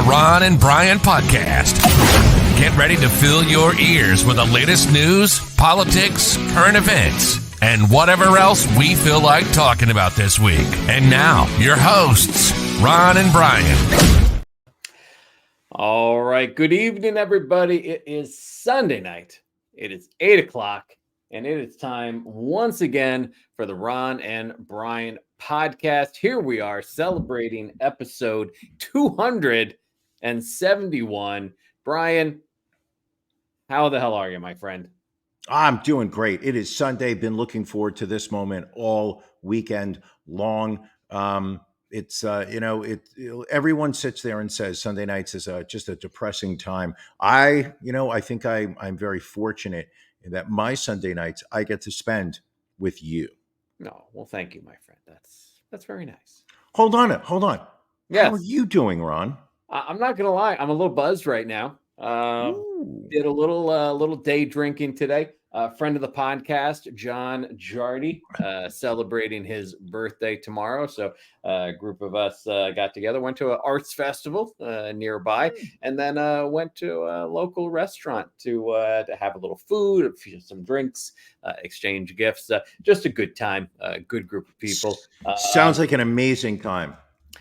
Ron and Brian podcast. Get ready to fill your ears with the latest news, politics, current events, and whatever else we feel like talking about this week. And now, your hosts, Ron and Brian. All right. Good evening, everybody. It is Sunday night. It is 8 o'clock, and it is time once again for the Ron and Brian podcast. Here we are celebrating episode 271. Brian, how the hell are you, my friend? I'm doing great. It is Sunday. Been looking forward to this moment all weekend long. Everyone sits there and says Sunday nights is just a depressing time. I think I'm very fortunate in that my Sunday nights I get to spend with you. No, well, thank you, my friend. That's very nice. Hold on. Yes. How are you doing, Ron? I'm not gonna lie. I'm a little buzzed right now. Did a little day drinking today. Friend of the podcast, John Jardy, celebrating his birthday tomorrow. So a group of us got together, went to an arts festival nearby, and then went to a local restaurant to have a little food, some drinks, exchange gifts. Just a good time, a good group of people. Sounds like an amazing time.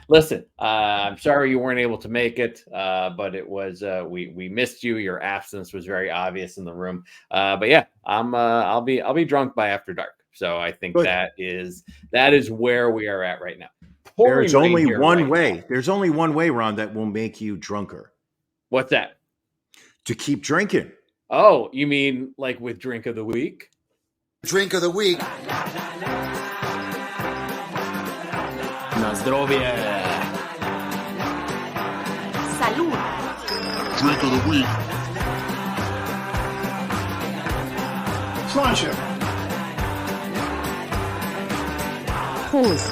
Listen, I'm sorry you weren't able to make it, but it was we missed you. Your absence was very obvious in the room. But yeah, I'll be drunk by after dark. So I think Good. that is where we are at right now. There's only one way. There's only one way, Ron, that will make you drunker. What's that? To keep drinking. Oh, you mean like with drink of the week? Drink of the week. Na zdrowie. Salud. Drink of the week. Plancha. Pause.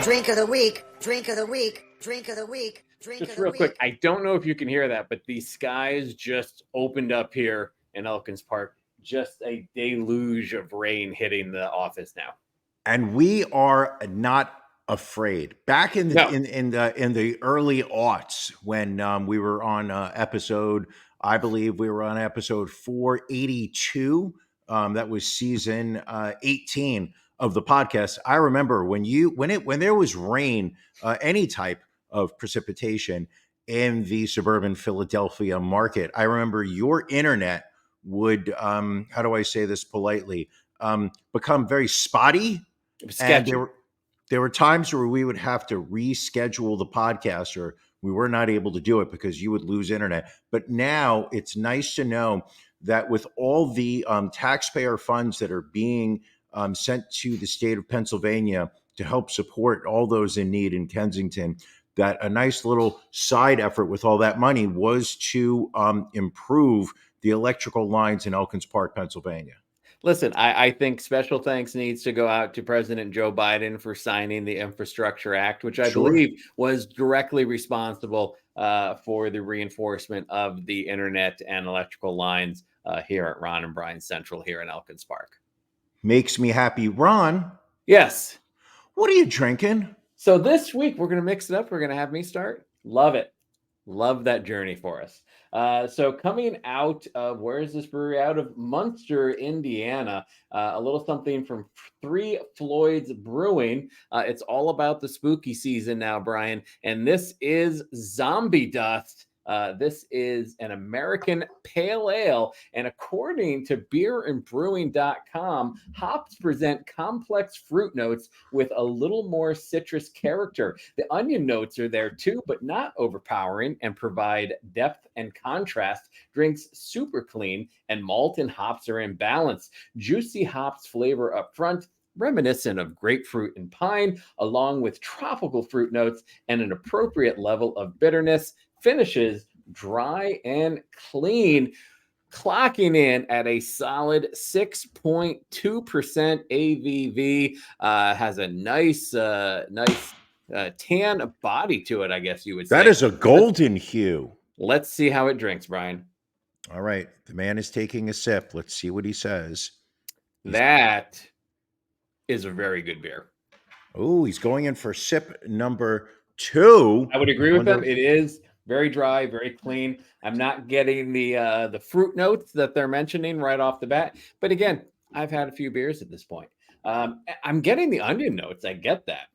Drink of the week. Drink of the week. Drink of the week. Drink Just of the real week. quick, I don't know if you can hear that, but the skies just opened up here in Elkins Park. Just a deluge of rain hitting the office now. And we are not afraid. Back in the early aughts, when we were on episode 482. That was season 18 of the podcast. I remember when there was rain, any type of precipitation in the suburban Philadelphia market. I remember your internet would, how do I say this politely, become very spotty. Sketchy. And there were times where we would have to reschedule the podcast, or we were not able to do it because you would lose internet. But now it's nice to know that with all the taxpayer funds that are being sent to the state of Pennsylvania to help support all those in need in Kensington, that a nice little side effort with all that money was to improve the electrical lines in Elkins Park, Pennsylvania. Listen, I think special thanks needs to go out to President Joe Biden for signing the Infrastructure Act, which I believe was directly responsible for the reinforcement of the internet and electrical lines here at Ron and Brian Central here in Elkins Park. Makes me happy. Ron? Yes. What are you drinking? So this week, we're going to mix it up. We're going to have me start. Love it. Love that journey for us. So coming out of, where is this brewery? Out of Munster, Indiana, a little something from Three Floyds Brewing. It's all about the spooky season now, Brian. And this is Zombie Dust. This is an American pale ale, and according to beerandbrewing.com, hops present complex fruit notes with a little more citrus character. The onion notes are there too, but not overpowering, and provide depth and contrast. Drinks super clean, and malt and hops are in balance. Juicy hops flavor up front, reminiscent of grapefruit and pine, along with tropical fruit notes and an appropriate level of bitterness. Finishes dry and clean, clocking in at a solid 6.2% ABV. Has a nice tan body to it, I guess you would say. That is a golden hue. Let's see how it drinks, Brian. All right. The man is taking a sip. Let's see what he says. That is a very good beer. Oh, he's going in for sip number 2. I would agree with him. It is very dry, very clean. I'm not getting the fruit notes that they're mentioning right off the bat. But again, I've had a few beers at this point. I'm getting the onion notes. I get that,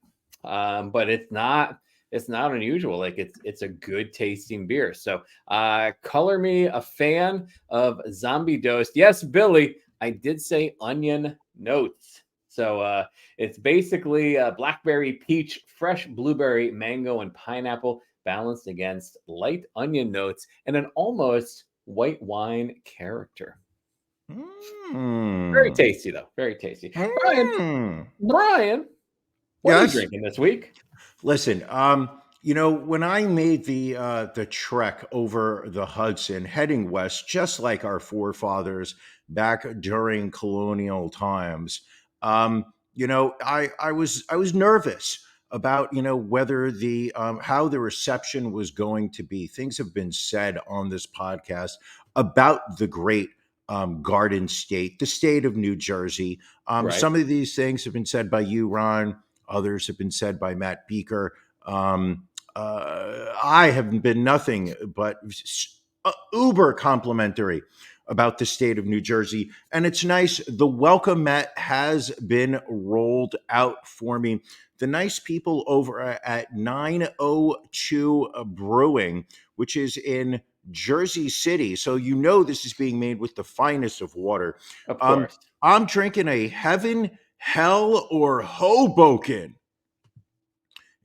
but it's not unusual. Like it's a good tasting beer. So color me a fan of Zombie Dose. Yes, Billy, I did say onion notes. So it's basically blackberry, peach, fresh blueberry, mango, and pineapple balanced against light onion notes and an almost white wine character. Very tasty, though. Very tasty. Brian, what are you Yes. drinking this week? Listen, when I made the trek over the Hudson, heading west, just like our forefathers back during colonial times, I was nervous about whether the how the reception was going to be. Things have been said on this podcast about the great Garden State, the state of New Jersey. Right. Some of these things have been said by you, Ron. Others have been said by Matt Beaker. I have been nothing but uber complimentary about the state of New Jersey. And it's nice. The welcome mat has been rolled out for me. The nice people over at 902 Brewing, which is in Jersey City. So this is being made with the finest of water. Of course. I'm drinking a Heaven, Hell, or Hoboken,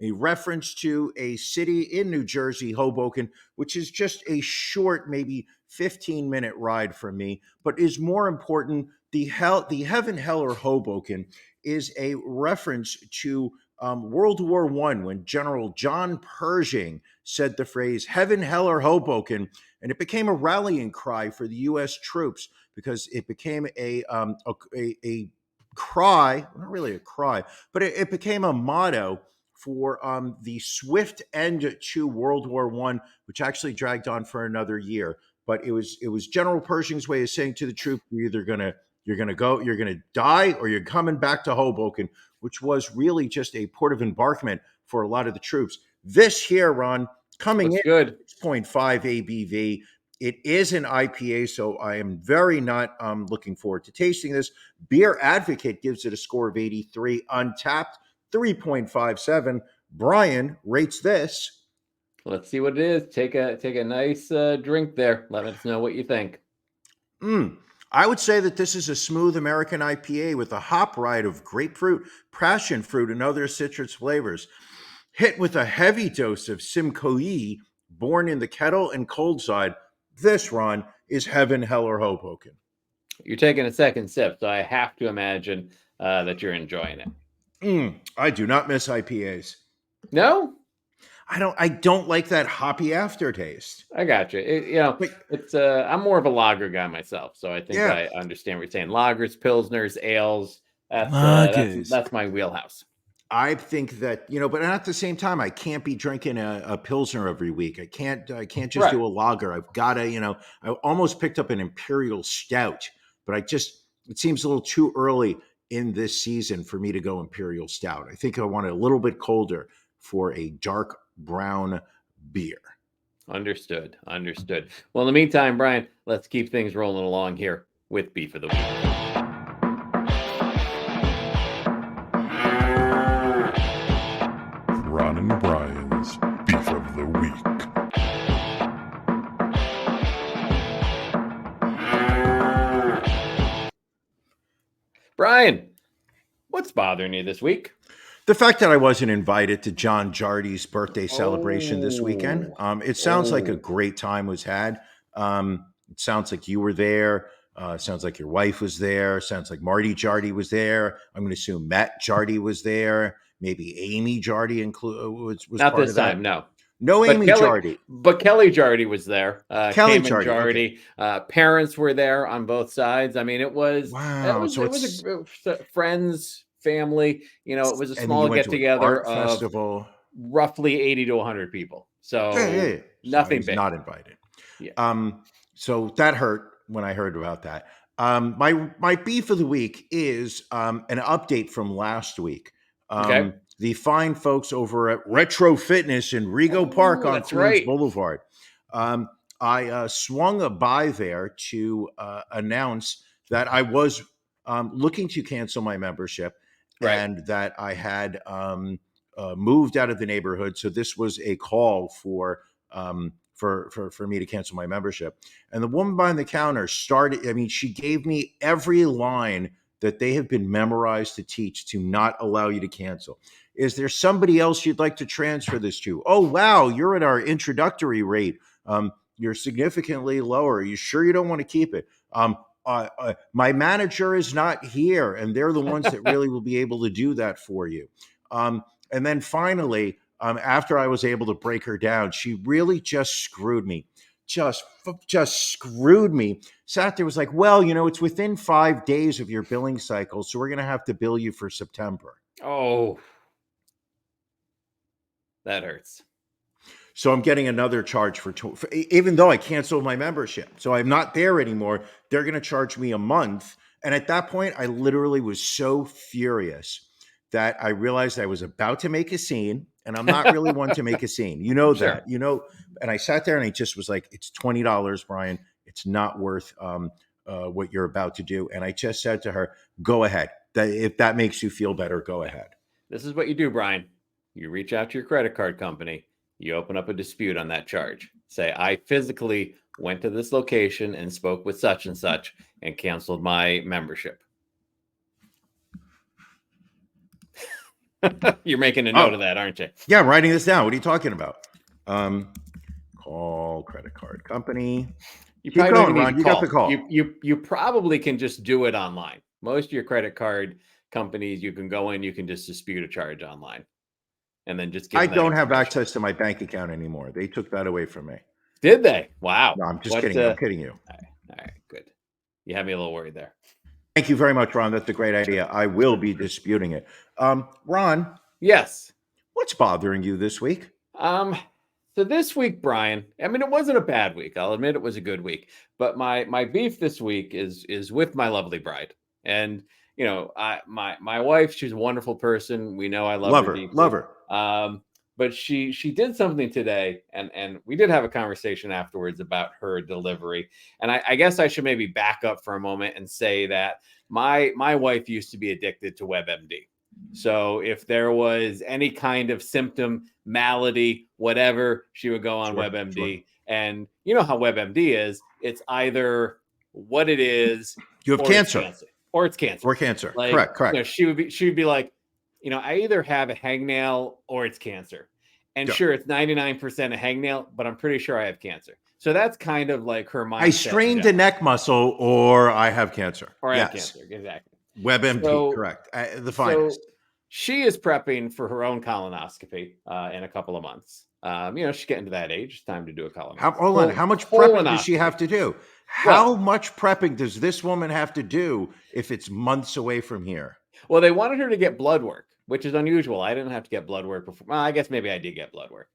a reference to a city in New Jersey, Hoboken, which is just a short, maybe 15-minute ride from me, but is more important. The Heaven, Hell, or Hoboken is a reference to World War I, when General John Pershing said the phrase "Heaven, Hell, or Hoboken," and it became a rallying cry for the U.S. troops because it became a cry, not really a cry, but it became a motto for the swift end to World War I, which actually dragged on for another year. But it was General Pershing's way of saying to the troops, you're gonna die, or you're coming back to Hoboken, which was really just a port of embarkment for a lot of the troops. This here, Ron, coming Looks in good. 6.5 ABV. It is an IPA, so I am very not looking forward to tasting this. Beer Advocate gives it a score of 83. Untapped, 3.57. Brian rates this. Let's see what it is. Take a nice drink there. Let us know what you think. I would say that this is a smooth American IPA with a hop ride of grapefruit, passion fruit, and other citrus flavors. Hit with a heavy dose of Simcoe, born in the kettle and cold side. This, Ron, is Heaven, Hell, or Hoboken. You're taking a second sip, so I have to imagine that you're enjoying it. I do not miss IPAs. No? I don't like that hoppy aftertaste. I got you. It's I'm more of a lager guy myself, so I think I understand what you're saying. Lagers, pilsners, ales. That's my wheelhouse. I think that, but at the same time, I can't be drinking a Pilsner every week. I can't just do a lager. I've got to, I almost picked up an Imperial Stout, but it seems a little too early in this season for me to go Imperial Stout. I think I want it a little bit colder for a dark brown beer. Understood. Well, in the meantime, Brian, let's keep things rolling along here with Beef of the Week. Ron and Brian's Beef of the Week. Brian, what's bothering you this week? The fact that I wasn't invited to John Jardy's birthday celebration this weekend. It sounds like a great time was had. It sounds like you were there. Sounds like your wife was there. Sounds like Marty Jardy was there. I'm going to assume Matt Jardy was there. Maybe Amy Jardy was not part this of that. time. No, but Amy Jardy. But Kelly Jardy was there. Kelly Jardy. Okay. Parents were there on both sides. I mean, it was wow. It was a friends, family. It was a small get together of festival. Roughly 80 to 100 people. So nothing big. Not invited. Yeah. So that hurt when I heard about that. My beef of the week is an update from last week. Okay. the fine folks over at Retro Fitness in Rego Park on that's Queens right. Boulevard. I swung by there to announce that I was looking to cancel my membership, Right. and that I had moved out of the neighborhood. So this was a call for me to cancel my membership. And the woman behind the counter started. I mean, she gave me every line that they have been memorized to teach to not allow you to cancel. Is there somebody else you'd like to transfer this to? Oh, wow, you're at our introductory rate. You're significantly lower. Are you sure you don't want to keep it? My manager is not here, and they're the ones that really will be able to do that for you. And then finally, after I was able to break her down, she really just screwed me. Just screwed me. Sat there, was like, well, it's within 5 days of your billing cycle, so we're going to have to bill you for September. Oh, that hurts. So I'm getting another charge for even though I canceled my membership. So I'm not there anymore. They're going to charge me a month. And at that point, I literally was so furious that I realized I was about to make a scene. And I'm not really one to make a scene. You know that, Sure. And I sat there and I just was like, it's $20, Brian. It's not worth what you're about to do. And I just said to her, go ahead. If that makes you feel better, go ahead. This is what you do, Brian. You reach out to your credit card company. You open up a dispute on that charge. Say, I physically went to this location and spoke with such and such and canceled my membership. You're making a note of that, aren't you? Yeah, I'm writing this down. What are you talking about? Call credit card company. You Keep going, Ron. You got the call. You probably can just do it online. Most of your credit card companies, you can go in, you can just dispute a charge online. And then just give I don't have access to my bank account anymore. They took that away from me. Did they? Wow. No, I'm just kidding. I'm kidding you. All right, good. You had me a little worried there. Thank you very much, Ron. That's a great idea. I will be disputing it. Ron. Yes. What's bothering you this week? So this week, Brian, I mean, it wasn't a bad week. I'll admit it was a good week. But my beef this week is with my lovely bride. And my wife, she's a wonderful person. We know I love her deeply. Love her. But she did something today, and we did have a conversation afterwards about her delivery. And I guess I should maybe back up for a moment and say that my wife used to be addicted to WebMD. So if there was any kind of symptom, malady, whatever, she would go on WebMD. Sure. And you know how WebMD is. It's either what it is. You have cancer. Or it's cancer. Or cancer. Like, correct. She would be like, I either have a hangnail or it's cancer. And sure, it's 99% a hangnail, but I'm pretty sure I have cancer. So that's kind of like her mindset. I strained a neck muscle, or I have cancer. Or I have cancer, exactly. WebMD, correct. The finest. So she is prepping for her own colonoscopy in a couple of months. She's getting to that age. It's time to do a colonoscopy. Hold on. How much prepping does she have to do? How much prepping does this woman have to do if it's months away from here? Well, they wanted her to get blood work, which is unusual. I didn't have to get blood work before. Well, I guess maybe I did get blood work.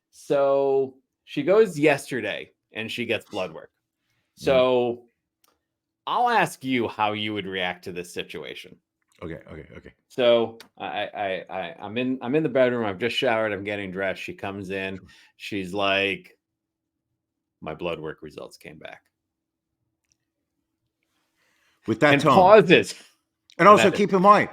So she goes yesterday and she gets blood work. So I'll ask you how you would react to this situation. Okay. So I'm in the bedroom. I've just showered. I'm getting dressed. She comes in. She's like, my blood work results came back. With that and tone. Pauses. And also keep in mind,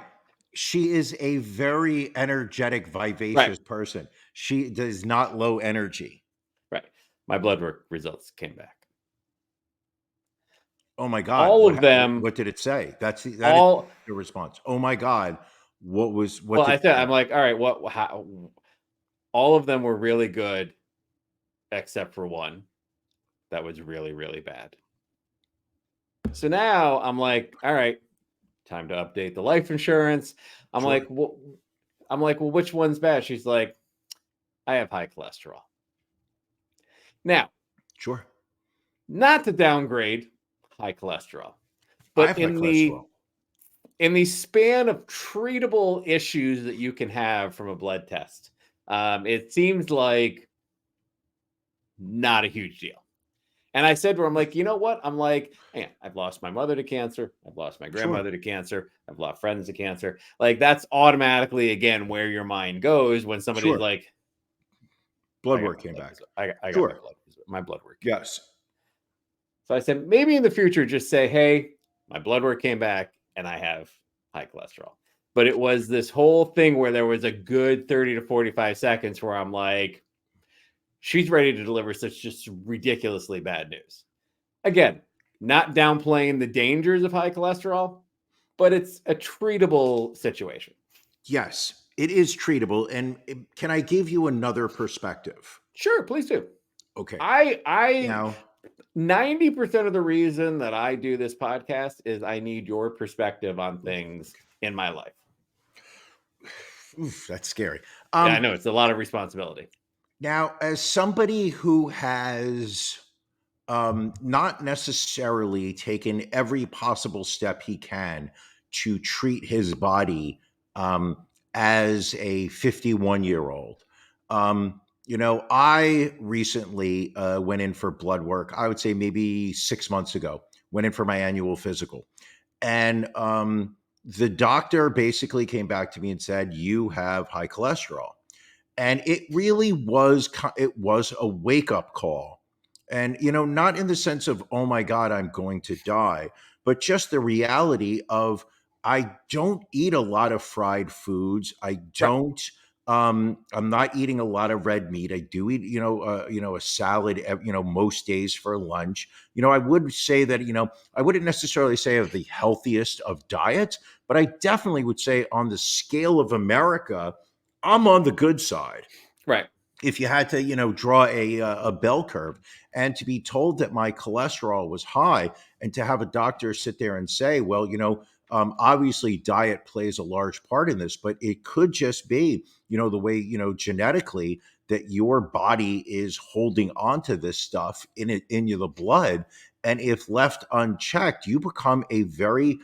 she is a very energetic, vivacious person. She does not low energy. Right. My blood work results came back. Oh my God. All of them. What did it say? That is the response. Oh my God. I'm like, all right, how all of them were really good, except for one that was really, really bad. So now I'm like, all right, time to update the life insurance. I'm like, well, which one's bad? She's like, I have high cholesterol. Now, not to downgrade high cholesterol, but in the span of treatable issues that you can have from a blood test, it seems like not a huge deal. And I said to her, I'm like, you know what? I'm like, man, I've lost my mother to cancer. I've lost my grandmother to cancer. I've lost friends to cancer. Like that's automatically, again, where your mind goes when somebody's Sure. like, Blood work came back. I got Sure. my blood work. Yes. So I said, maybe in the future, just say, hey, my blood work came back and I have high cholesterol. But it was this whole thing where there was a good 30 to 45 seconds where I'm like, she's ready to deliver such just ridiculously bad news. Again, not downplaying the dangers of high cholesterol, but it's a treatable situation. Yes, it is treatable. And can I give you another perspective? Sure, please do. Okay. I 90% of the reason that I do this podcast is I need your perspective on things in my life. Oof, that's scary. Yeah, I know it's a lot of responsibility. Now, as somebody who has not necessarily taken every possible step he can to treat his body as a 51-year-old, I recently went in for blood work. I would say maybe 6 months ago, went in for my annual physical. And the doctor basically came back to me and said, you have high cholesterol. And it really was a wake-up call. And not in the sense of, oh my God, I'm going to die, but just the reality of, I don't eat a lot of fried foods. I don't I'm not eating a lot of red meat. I do eat a salad most days for lunch. I would say that I wouldn't necessarily say of the healthiest of diets, but I definitely would say on the scale of America, I'm on the good side. Right. If you had to, draw a bell curve, and to be told that my cholesterol was high, and to have a doctor sit there and say, well, obviously diet plays a large part in this, but it could just be, the way, genetically that your body is holding on to this stuff in the blood. And if left unchecked, you become a very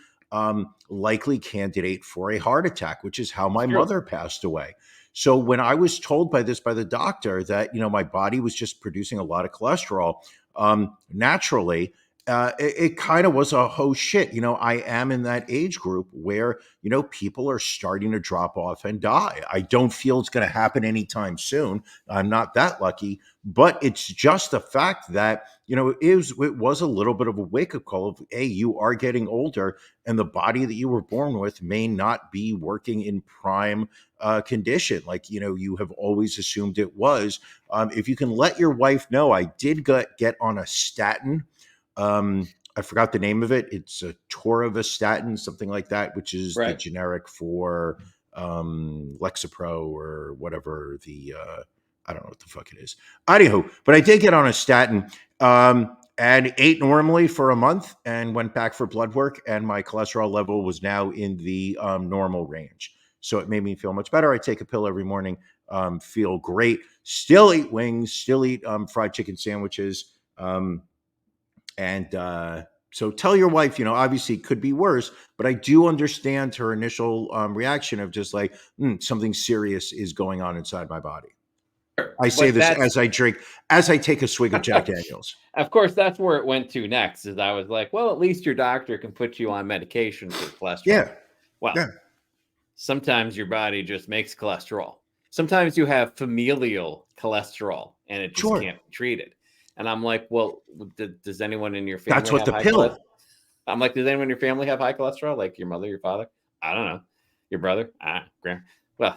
likely candidate for a heart attack, which is how my mother passed away. So when I was told by the doctor that, my body was just producing a lot of cholesterol naturally, it kind of was a oh shit. I am in that age group where, people are starting to drop off and die. I don't feel it's going to happen anytime soon. I'm not that lucky, but it's just the fact that, it was a little bit of a wake-up call of, hey, you are getting older, and the body that you were born with may not be working in prime condition like you have always assumed it was. If you can let your wife know, I did get on a statin. I forgot the name of it. It's a torvastatin, something like that, which is the generic for Lexapro or whatever the I don't know what the fuck it is. Anywho, but I did get on a statin and ate normally for a month and went back for blood work, and my cholesterol level was now in the normal range. So it made me feel much better. I take a pill every morning, feel great, still eat wings, still eat fried chicken sandwiches. So tell your wife, obviously it could be worse, but I do understand her initial reaction of just like, something serious is going on inside my body. I say this as I take a swig of Jack Daniels. Of course, that's where it went to next, is I was like, well, at least your doctor can put you on medication for cholesterol. Yeah. Well, sometimes your body just makes cholesterol. Sometimes you have familial cholesterol and it just can't be treated. And I'm like, well, does anyone in your family That's what have the pill. I'm like, does anyone in your family have high cholesterol? Like your mother, your father? I don't know. Your brother? Grandma? Well,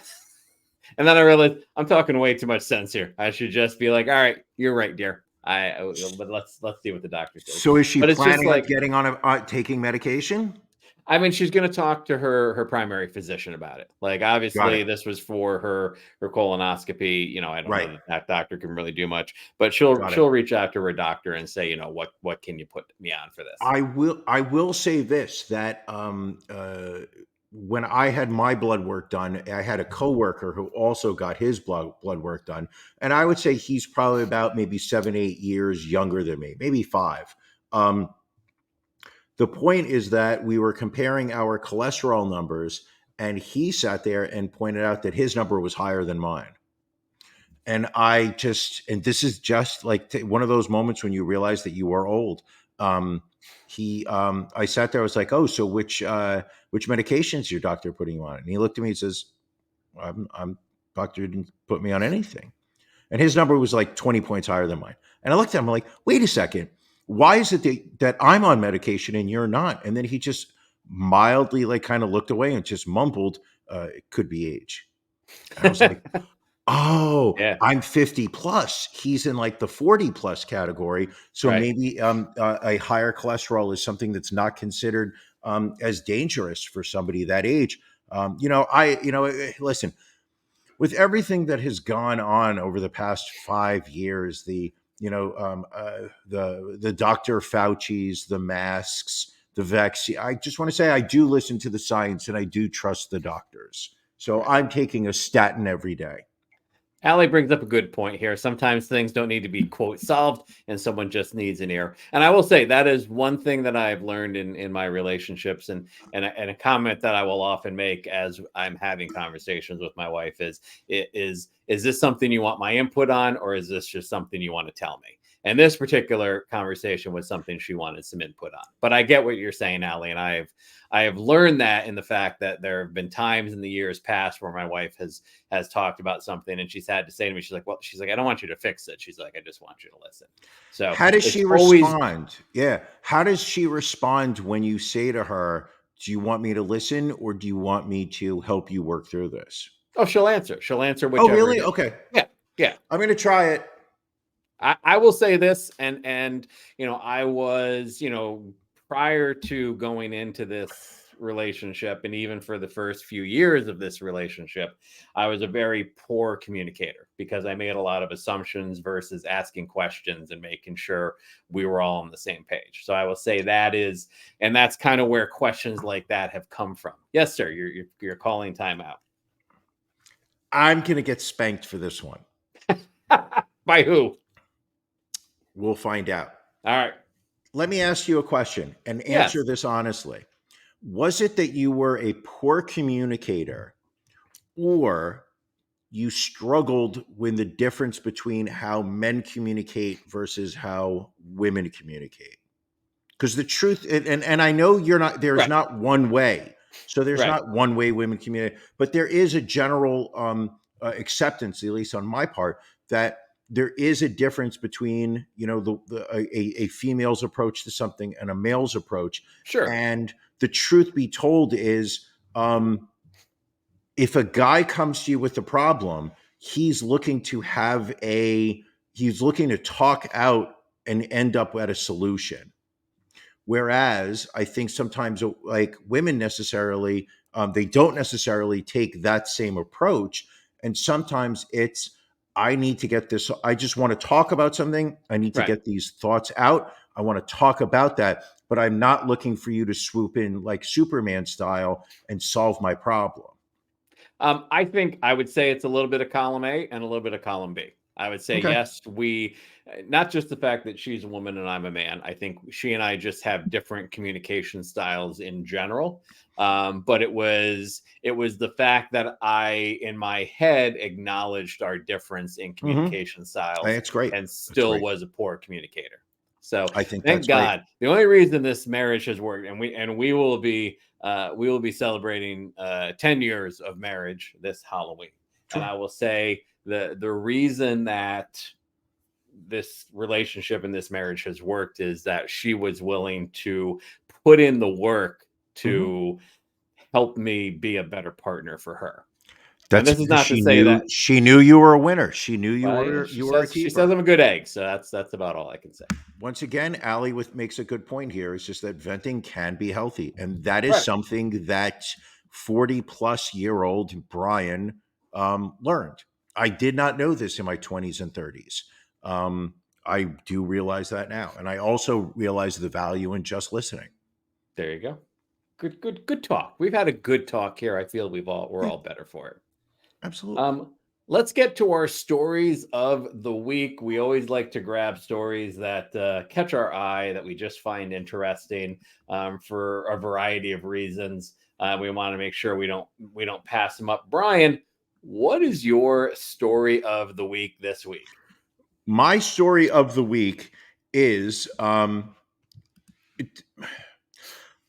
and then I realized I'm talking way too much sense here. I should just be like, all right, you're right, dear. But let's see what the doctor says. So is she planning on getting on taking medication? I mean, she's going to talk to her primary physician about it. Like, obviously, this was for her colonoscopy. I don't know that doctor can really do much, but she'll reach out to her doctor and say, what can you put me on for this? I will say this, that when I had my blood work done, I had a coworker who also got his blood work done, and I would say he's probably about maybe 7-8 years younger than me, maybe 5. The point is that we were comparing our cholesterol numbers, and he sat there and pointed out that his number was higher than mine. And this is just like one of those moments when you realize that you are old. I sat there, I was like, oh, so which medications your doctor putting you on? And he looked at me and says, I'm doctor didn't put me on anything. And his number was like 20 points higher than mine. And I looked at him, I'm like, wait a second. Why is it that I'm on medication and you're not? And then he just mildly like kind of looked away and just mumbled, it could be age. And I was like, oh, Yeah. I'm 50 plus. He's in like the 40 plus category. So Right. maybe a higher cholesterol is something that's not considered as dangerous for somebody that age. Listen, with everything that has gone on over the past 5 years, the Dr. Fauci's, the masks, the vaccine. I just want to say I do listen to the science and I do trust the doctors. So I'm taking a statin every day. Allie brings up a good point here. Sometimes things don't need to be, quote, solved, and someone just needs an ear. And I will say that is one thing that I've learned in my relationships, and a comment that I will often make as I'm having conversations with my wife is this something you want my input on, or is this just something you want to tell me? And this particular conversation was something she wanted some input on. But I get what you're saying, Allie, and I have learned that in the fact that there have been times in the years past where my wife has talked about something and she's had to say to me, she's like, I don't want you to fix it. She's like, I just want you to listen. So how does she respond? Yeah. How does she respond when you say to her, do you want me to listen or do you want me to help you work through this? Oh, she'll answer. She'll answer whichever. Oh, really? Okay. Yeah. I'm going to try it. I will say this, and I was, prior to going into this relationship, and even for the first few years of this relationship, I was a very poor communicator because I made a lot of assumptions versus asking questions and making sure we were all on the same page. So I will say that's kind of where questions like that have come from. Yes, sir. You're calling timeout. I'm going to get spanked for this one. By who? We'll find out. All right. Let me ask you a question and answer this honestly. Was it that you were a poor communicator or you struggled with the difference between how men communicate versus how women communicate? Because the truth, and I know there's not one way. So there's not one way women communicate, but there is a general acceptance, at least on my part, that there is a difference between, a female's approach to something and a male's approach. Sure. And the truth be told is, if a guy comes to you with a problem, he's looking to talk out and end up at a solution. Whereas I think sometimes like women necessarily, they don't necessarily take that same approach. And sometimes it's, I need to get this. I just want to talk about something. I need to get these thoughts out. I want to talk about that, but I'm not looking for you to swoop in like Superman style and solve my problem. I think I would say it's a little bit of column A and a little bit of column B. I would say, yes, not just the fact that she's a woman and I'm a man. I think she and I just have different communication styles in general. But it was the fact that I, in my head, acknowledged our difference in communication styles. That's great. And still was a poor communicator. So I think thank God. Great. The only reason this marriage has worked, and we will be celebrating 10 years of marriage this Halloween. Sure. And I will say the reason that this relationship and this marriage has worked is that she was willing to put in the work to help me be a better partner for her. This is not to say that she knew you were a winner. She knew you were a keeper. She says I'm a good egg, so that's about all I can say. Once again, Allie makes a good point here. It's just that venting can be healthy, and that is something that 40-plus-year-old Brian learned. I did not know this in my 20s and 30s. I do realize that now, and I also realize the value in just listening. There you go. Good talk. We've had a good talk here. I feel we're all better for it. Absolutely. Let's get to our stories of the week. We always like to grab stories that catch our eye, that we just find interesting for a variety of reasons. We want to make sure we don't pass them up. Brian, what is your story of the week this week? My story of the week is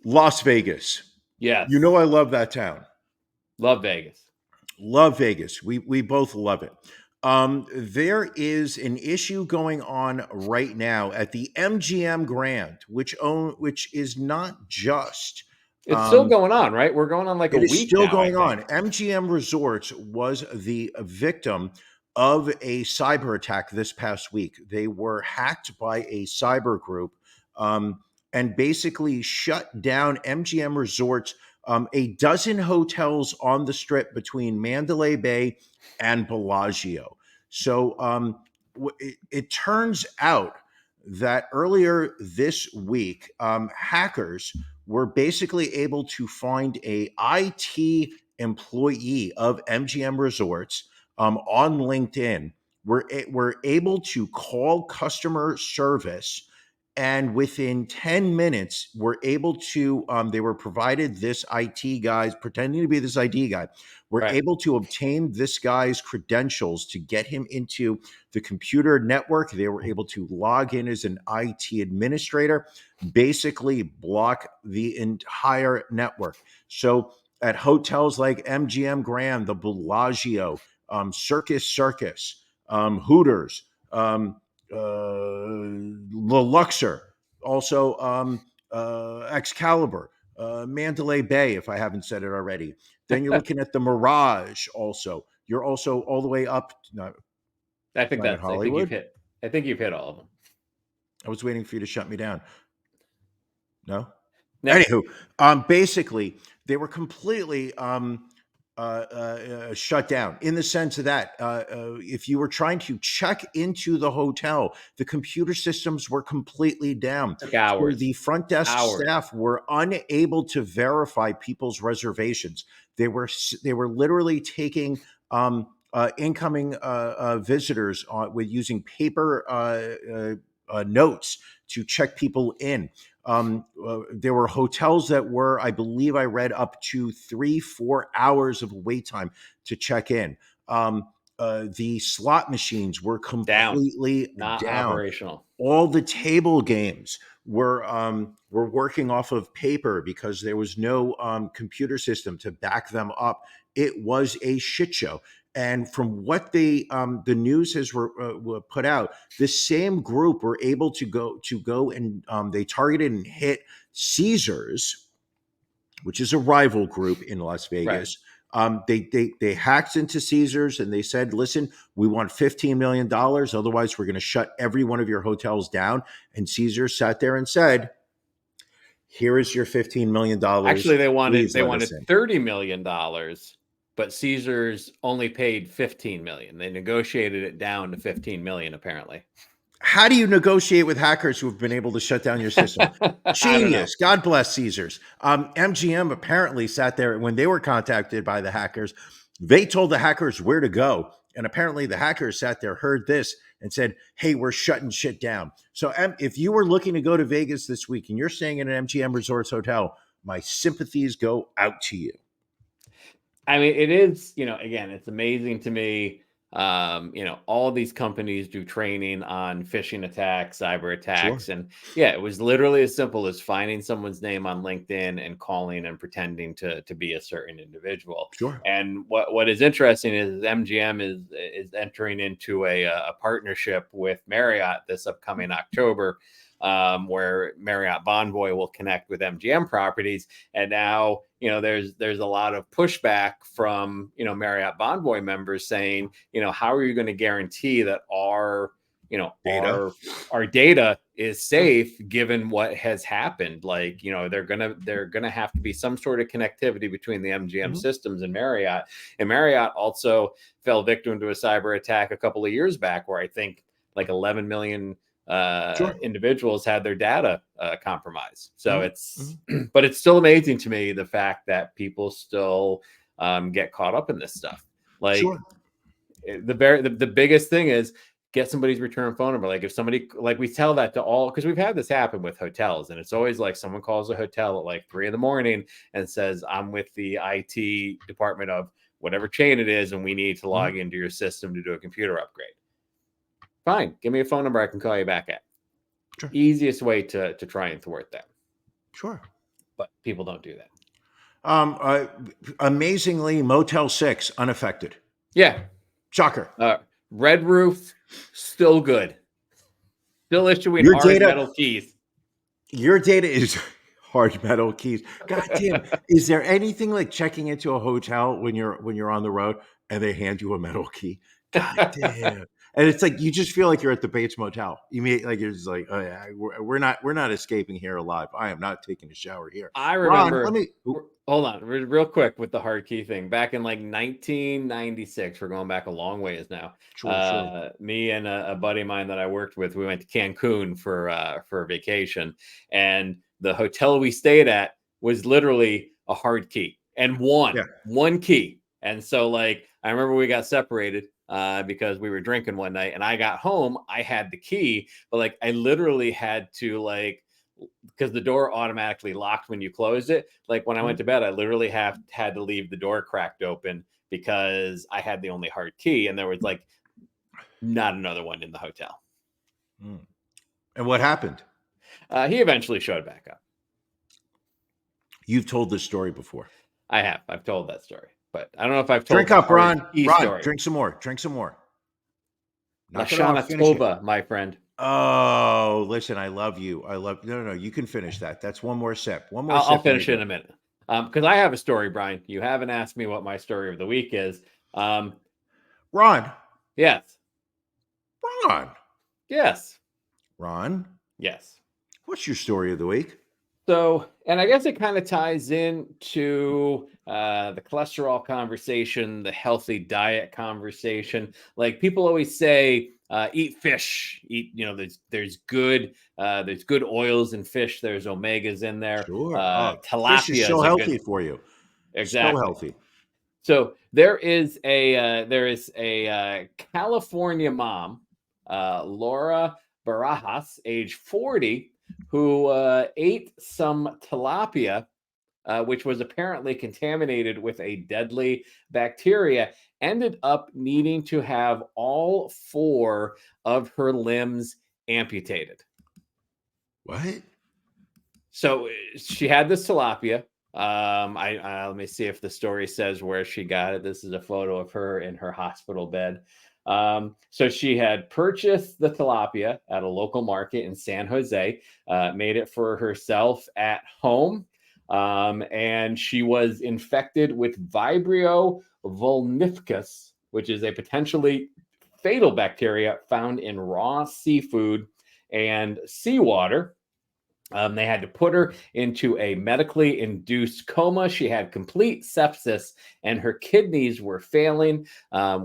Las Vegas. Yes. You know I love that town. Love Vegas. Love Vegas. We both love it. There is an issue going on right now at the MGM Grand, which is not just. It's still going on, right? We're going on like a It is week still now, going I on. think. MGM Resorts was the victim of a cyber attack this past week. They were hacked by a cyber group and basically shut down MGM Resorts, a dozen hotels on the strip between Mandalay Bay and Bellagio. So it turns out that earlier this week, hackers were basically able to find a IT employee of MGM Resorts on LinkedIn. We're able to call customer service, and within 10 minutes, we're able to, they were provided this IT guys, pretending to be this IT guy. We're Right. able to obtain this guy's credentials to get him into the computer network. They were able to log in as an IT administrator, basically block the entire network. So at hotels like MGM Grand, the Bellagio, Circus, Hooters, the Luxor, also Excalibur, Mandalay Bay, if I haven't said it already. Then you're looking at the Mirage also. You're also all the way up. No, I think Planet Hollywood. I think you've hit all of them. I was waiting for you to shut me down. No? No. Anywho, basically, they were completely shut down in the sense of that if you were trying to check into the hotel, the computer systems were completely down. Took hours. So the front desk staff were unable to verify people's reservations. They were literally taking incoming visitors with using paper notes to check people in. There were hotels that were, I believe I read, up to 3-4 hours of wait time to check in. The slot machines were completely not down. operational. All the table games were working off of paper because there was no computer system to back them up. It was a shit show. And from what the news has put out, this same group were able to go and they targeted and hit Caesars, which is a rival group in Las Vegas. Right. They hacked into Caesars and they said, "Listen, we want $15 million. Otherwise, we're going to shut every one of your hotels down." And Caesars sat there and said, "Here is your $15 million." Actually, they wanted $30 million. But Caesars only paid $15 million. They negotiated it down to $15 million, apparently. How do you negotiate with hackers who have been able to shut down your system? Genius. God bless Caesars. MGM apparently sat there when they were contacted by the hackers. They told the hackers where to go. And apparently the hackers sat there, heard this, and said, "Hey, we're shutting shit down." So if you were looking to go to Vegas this week and you're staying in an MGM Resorts hotel, my sympathies go out to you. I mean, it is, again, it's amazing to me. All these companies do training on phishing attacks, cyber attacks. Sure. And yeah, it was literally as simple as finding someone's name on LinkedIn and calling and pretending to be a certain individual. Sure. And what is interesting is MGM is entering into a partnership with Marriott this upcoming October, where Marriott Bonvoy will connect with MGM properties. And now, there's a lot of pushback from, Marriott Bonvoy members saying, how are you going to guarantee that our data is safe given what has happened? Like, they're gonna have to be some sort of connectivity between the MGM systems and Marriott. And Marriott also fell victim to a cyber attack a couple of years back, where I think like 11 million individuals had their data compromised. So but it's still amazing to me the fact that people still get caught up in this stuff. Like the biggest thing is get somebody's return phone number. Like if somebody, like we tell that to all, because we've had this happen with hotels, and it's always like someone calls a hotel at like 3 a.m. and says, "I'm with the IT department of whatever chain it is, and we need to log into your system to do a computer upgrade. Fine. Give me a phone number I can call you back at. Sure. Easiest way to try and thwart that. Sure. But people don't do that. Amazingly, Motel 6 unaffected. Yeah. Shocker. Red Roof, still good. Still issuing Your hard data- metal keys. Your data is hard metal keys. God damn. Is there anything like checking into a hotel when you're on the road and they hand you a metal key? God damn. And it's like you just feel like you're at the Bates Motel. You mean like you're just like, oh yeah, we're not escaping here alive. I am not taking a shower here. I remember. Ron, hold on, real quick with the hard key thing. Back in like 1996, we're going back a long ways now. Sure. Me and a buddy of mine that I worked with, we went to Cancun for a vacation, and the hotel we stayed at was literally a hard key and one key. And so like I remember we got separated because we were drinking one night, and I got home, I had the key, but like I literally had to like, because the door automatically locked when you closed it. Like when I went to bed, I literally had to leave the door cracked open because I had the only hard key, and there was like not another one in the hotel. And what happened? He eventually showed back up. You've told this story before. I have. I've told that story, but I don't know if I've told. Drink up, Ron. Story. Drink some more. Drink some more. Lashana Tova, my friend. Oh, listen, I love you. No. You can finish that. That's one more sip. One more sip. I'll finish it in a minute. Because I have a story, Brian. You haven't asked me what my story of the week is. Ron. Yes. Ron. Yes. Ron. Yes. What's your story of the week? So, and I guess it kind of ties into the cholesterol conversation, the healthy diet conversation. Like people always say, eat fish. Eat, there's good oils in fish. There's omegas in there. Sure. Tilapia fish is so healthy for you. Exactly. So healthy. So there is a California mom, Laura Barajas, age 40. Who ate some tilapia, which was apparently contaminated with a deadly bacteria, ended up needing to have all 4 of her limbs amputated. What? So she had this tilapia. Let me see if the story says where she got it. This is a photo of her in her hospital bed. So she had purchased the tilapia at a local market in San Jose, made it for herself at home, and she was infected with Vibrio vulnificus, which is a potentially fatal bacteria found in raw seafood and seawater. They had to put her into a medically induced coma. She had complete sepsis and her kidneys were failing,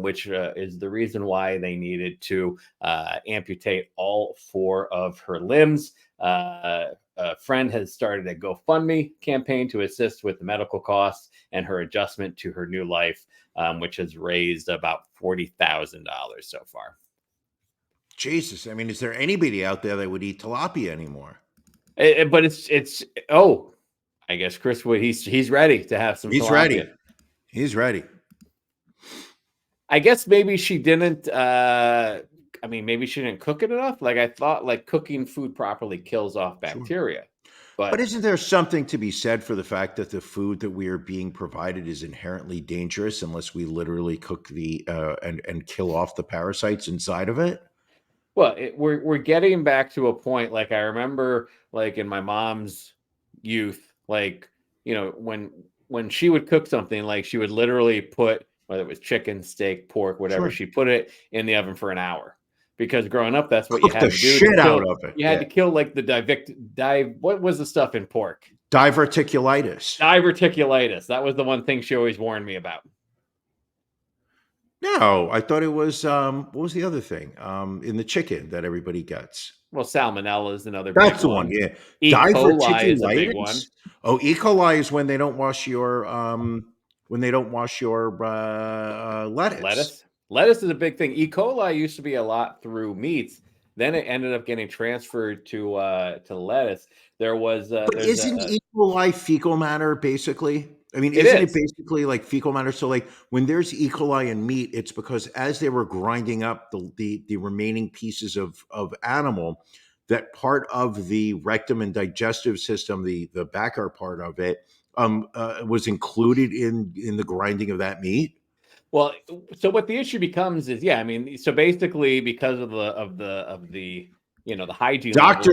which is the reason why they needed to amputate all 4 of her limbs. A friend has started a GoFundMe campaign to assist with the medical costs and her adjustment to her new life, which has raised about $40,000 so far. Jesus. I mean, is there anybody out there that would eat tilapia anymore? But it's I guess Chris would he's ready to have some. He's tilapia. He's ready. I guess maybe she didn't. Maybe she didn't cook it enough. Like I thought, like cooking food properly kills off bacteria. Sure. But isn't there something to be said for the fact that the food that we are being provided is inherently dangerous unless we literally cook the and kill off the parasites inside of it? Well, we're getting back to a point. Like I remember, like in my mom's youth, like when she would cook something, like she would literally put, whether it was chicken, steak, pork, whatever, she put it in the oven for an hour. Because growing up, that's what you had to do. Shit out of it. You had to kill like what was the stuff in pork? Diverticulitis. Diverticulitis. That was the one thing she always warned me about. No, I thought it was what was the other thing? In the chicken that everybody gets. Well, salmonella is another big one. That's the one, yeah. E. coli is a big one. Oh, E. coli is when they don't wash your lettuce. Lettuce is a big thing. E. coli used to be a lot through meats. Then it ended up getting transferred to lettuce. There was isn't E. coli fecal matter basically? I mean, It isn't it is. basically like fecal matter? So, like when there's E. coli in meat, it's because as they were grinding up the remaining pieces of animal, that part of the rectum and digestive system, the backer part of it, was included in the grinding of that meat. Well, so what the issue becomes is, yeah, I mean, so basically because of the the hygiene levels.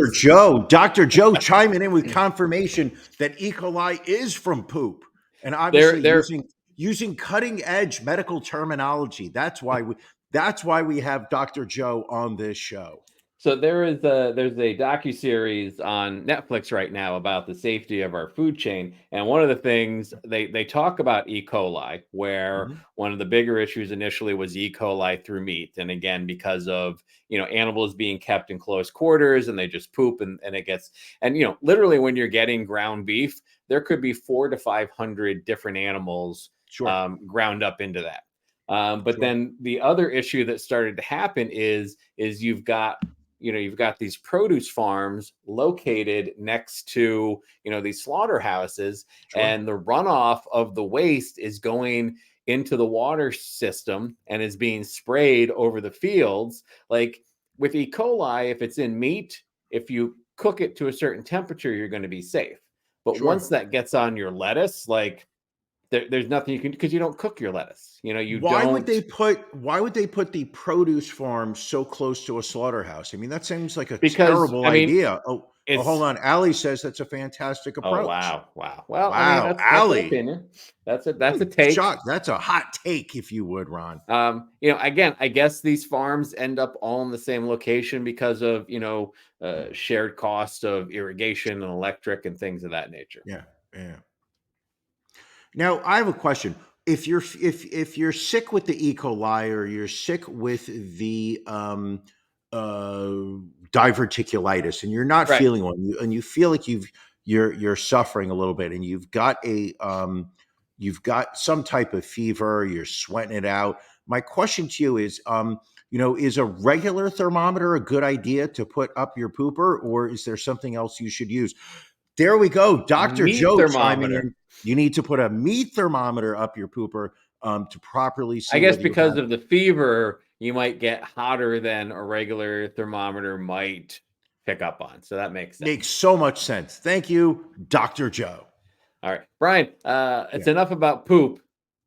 Dr. Joe chiming in with confirmation that E. coli is from poop. And obviously They're using cutting edge medical terminology. That's why we have Dr. Joe on this show. So there's a docuseries on Netflix right now about the safety of our food chain, and one of the things they talk about E. coli, where Mhm. one of the bigger issues initially was E. coli through meat, and again because of animals being kept in close quarters and they just poop and it gets, and literally when you're getting ground beef, there could be 400 to 500 different animals Sure. ground up into that. But Sure. then the other issue that started to happen is you've got these produce farms located next to these slaughterhouses, Sure. and the runoff of the waste is going into the water system and is being sprayed over the fields. Like with E. coli, if it's in meat, if you cook it to a certain temperature, you're going to be safe. But Sure. once that gets on your lettuce, like there's nothing you can, because you don't cook your lettuce. You don't. Why would they put the produce farm so close to a slaughterhouse? I mean, that seems like a Because terrible I mean, idea. Hold it's on. Allie says that's a fantastic oh approach. wow, wow. Well, I mean Wow, that's an Allie. opinion. That's a take. Shock. That's a hot take, if you would, Ron. Again, I guess these farms end up all in the same location because of shared cost of irrigation and electric and things of that nature. Yeah. Yeah. Now, I have a question. If you're sick with the E. coli or you're sick with the uh, diverticulitis and you're not Right. feeling one, and you feel like you're suffering a little bit, and you've got some type of fever, you're sweating it out. My question to you is, is a regular thermometer a good idea to put up your pooper, or is there something else you should use? There we go. Dr. Meat Joe chiming thermometer. in. You need to put a meat thermometer up your pooper to properly I see guess whether you because have. of the fever, you might get hotter than a regular thermometer might pick up on. So that makes sense. Makes so much sense. Thank you, Dr. Joe. All right, Brian, it's enough about poop.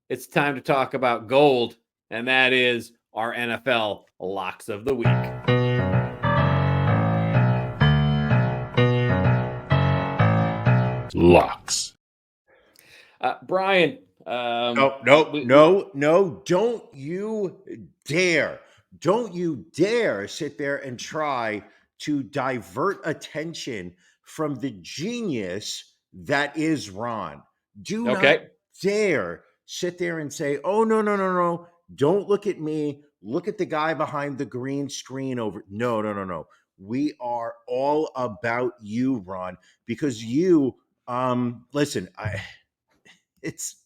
It's time to talk about gold, and that is our NFL locks of the week. Locks. Brian, No. Don't you dare. Don't you dare sit there and try to divert attention from the genius that is Ron. Do not okay. dare sit there and say, oh, no. Don't look at me. Look at the guy behind the green screen over. No. We are all about you, Ron, because you, listen, it's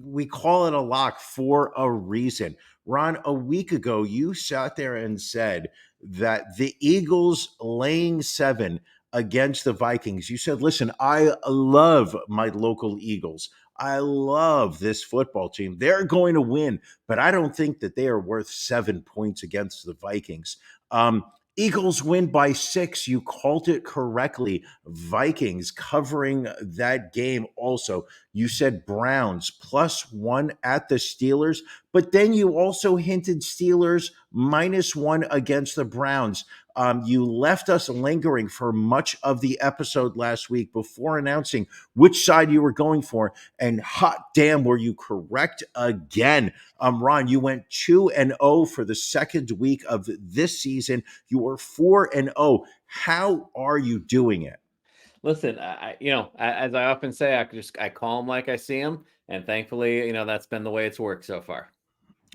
we call it a lock for a reason. Ron, a week ago you sat there and said that the Eagles laying 7 against the Vikings. You said, listen, I love my local Eagles. I love this football team. They're going to win, but I don't think that they are worth 7 points against the Vikings. Eagles win by 6. You called it correctly. Vikings covering that game also. You said Browns +1 at the Steelers, but then you also hinted Steelers -1 against the Browns. You left us lingering for much of the episode last week before announcing which side you were going for. And hot damn, were you correct again. Ron, you went 2-0 for the second week of this season. You were 4-0. How are you doing it? Listen, as I often say, I call them like I see them, and thankfully, that's been the way it's worked so far.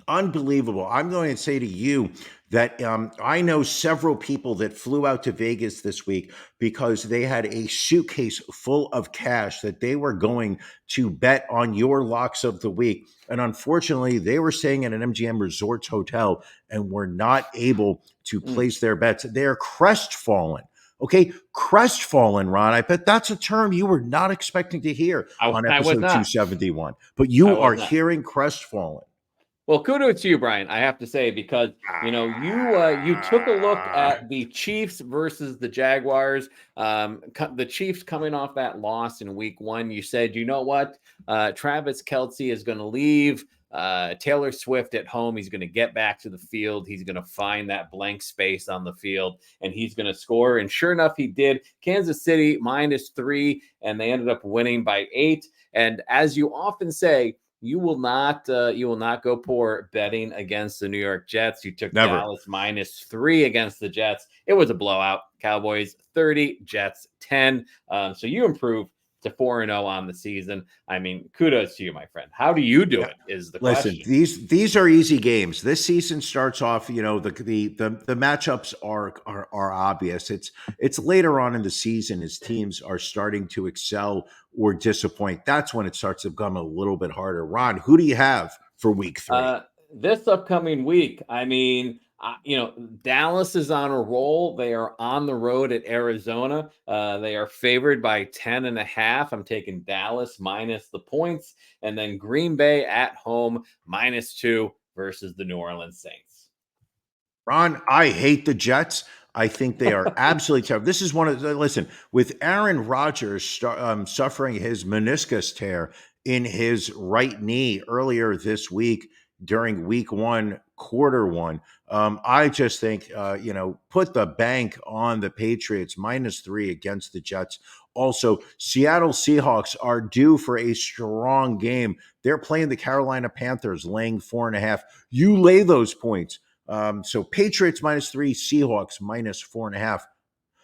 Unbelievable. I'm going to say to you that I know several people that flew out to Vegas this week because they had a suitcase full of cash that they were going to bet on your locks of the week. And unfortunately, they were staying at an MGM Resorts hotel and were not able to place their bets. They're crestfallen Okay, crestfallen, Ron. I bet that's a term you were not expecting to hear on I was episode not. 271, but I you was are not. hearing crestfallen. Well, kudos to you, Brian. I have to say, because you took a look at the Chiefs versus the Jaguars. The Chiefs coming off that loss in Week 1. You said, you know what, Travis Kelce is going to leave Taylor Swift at home. He's going to get back to the field. He's going to find that blank space on the field, and he's going to score. And sure enough, he did. Kansas City -3, and they ended up winning by 8. And as you often say, you will not go poor betting against the New York Jets. You took Never. Dallas -3 against the Jets. It was a blowout. Cowboys 30, Jets 10. So you improved to 4-0 on the season. I mean, kudos to you, my friend. How do you do it is the Listen, question. these are easy games. This season starts off, the matchups are obvious. It's later on in the season as teams are starting to excel or disappoint. That's when it starts to become a little bit harder. Ron, who do you have for week 3? This upcoming week, I mean, Dallas is on a roll. They are on the road at Arizona. They are favored by 10.5. I'm taking Dallas minus the points, and then Green Bay at home -2 versus the New Orleans Saints. Ron, I hate the Jets. I think they are absolutely terrible. This is listen, with Aaron Rodgers suffering his meniscus tear in his right knee earlier this week during week 1, quarter 1. I just think, put the bank on the Patriots -3 against the Jets. Also, Seattle Seahawks are due for a strong game. They're playing the Carolina Panthers, laying 4.5. You lay those points. So Patriots -3, Seahawks -4.5.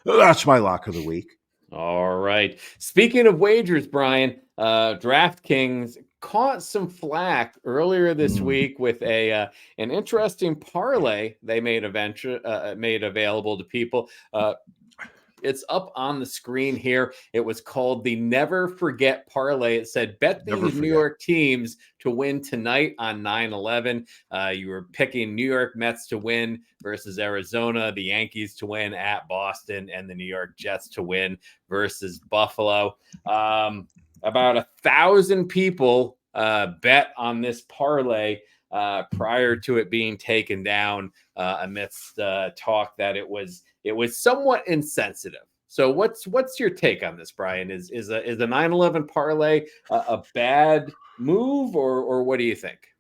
That's my lock of the week. All right. Speaking of wagers, Brian, DraftKings caught some flack earlier this week with an interesting parlay they made available to people. It's up on the screen here. It was called the Never Forget Parlay. It said, bet these New York teams to win tonight on 9/11. You were picking New York Mets to win versus Arizona, the Yankees to win at Boston, and the New York Jets to win versus Buffalo. About 1,000 people bet on this parlay prior to it being taken down amidst talk that it was somewhat insensitive. So what's your take on this, Brian? Is a 9/11 parlay a bad move, or what do you think?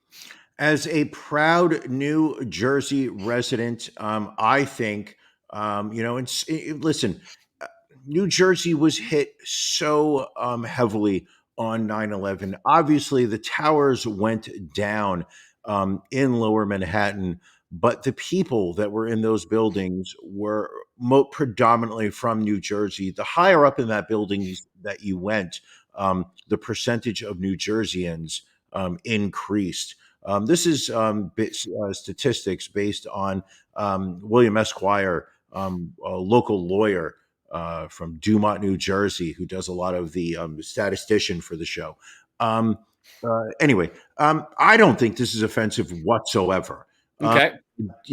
As a proud New Jersey resident, I think, listen, New Jersey was hit so heavily on 9/11. Obviously, the towers went down in Lower Manhattan, but the people that were in those buildings were predominantly from New Jersey. The higher up in that building that you went, the percentage of New Jerseyans increased. This is statistics based on William Esquire, a local lawyer from Dumont, New Jersey, who does a lot of the statistician for the show. Anyway, I don't think this is offensive whatsoever. Okay.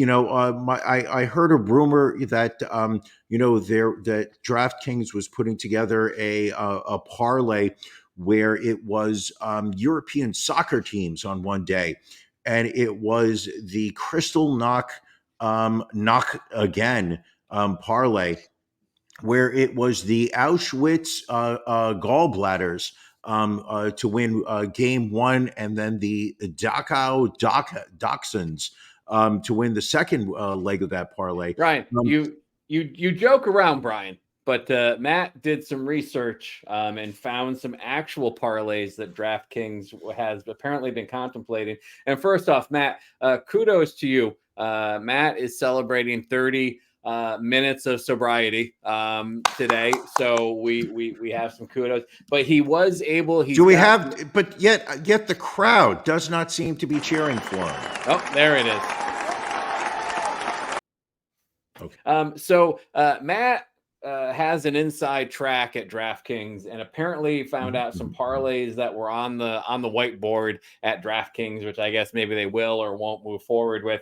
I heard a rumor that that DraftKings was putting together a parlay where it was European soccer teams on one day, and it was the Crystal Knock Again parlay, where it was the Auschwitz gallbladders to win game 1, and then the Dachau Dachshunds to win the second leg of that parlay. Brian, you joke around, Brian, but Matt did some research and found some actual parlays that DraftKings has apparently been contemplating. And first off, Matt, kudos to you. Matt is celebrating 30 minutes of sobriety today, so we have some kudos. But he was able. But yet the crowd does not seem to be cheering for him. Oh, there it is. Okay. So Matt has an inside track at DraftKings, and apparently found out some parlays that were on the whiteboard at DraftKings, which I guess maybe they will or won't move forward with.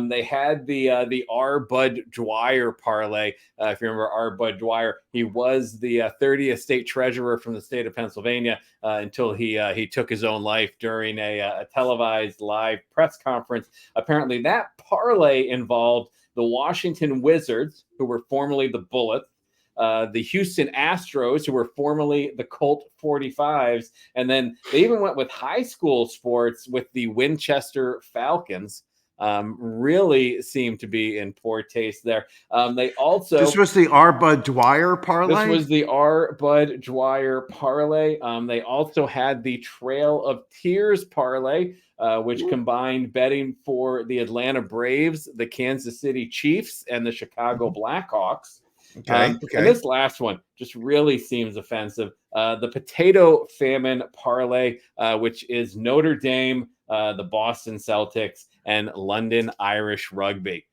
They had the R. Bud Dwyer parlay. If you remember R. Bud Dwyer, he was the 30th state treasurer from the state of Pennsylvania until he took his own life during a televised live press conference. Apparently, that parlay involved the Washington Wizards, who were formerly the Bullets, the Houston Astros, who were formerly the Colt 45s, and then they even went with high school sports with the Winchester Falcons. Really seemed to be in poor taste there. They also This was the R. Bud Dwyer parlay. This was the R. Bud Dwyer parlay. They also had the Trail of Tears parlay, which combined betting for the Atlanta Braves, the Kansas City Chiefs, and the Chicago Blackhawks. Okay. And this last one just really seems offensive. The Potato Famine parlay, which is Notre Dame, the Boston Celtics, and London Irish Rugby.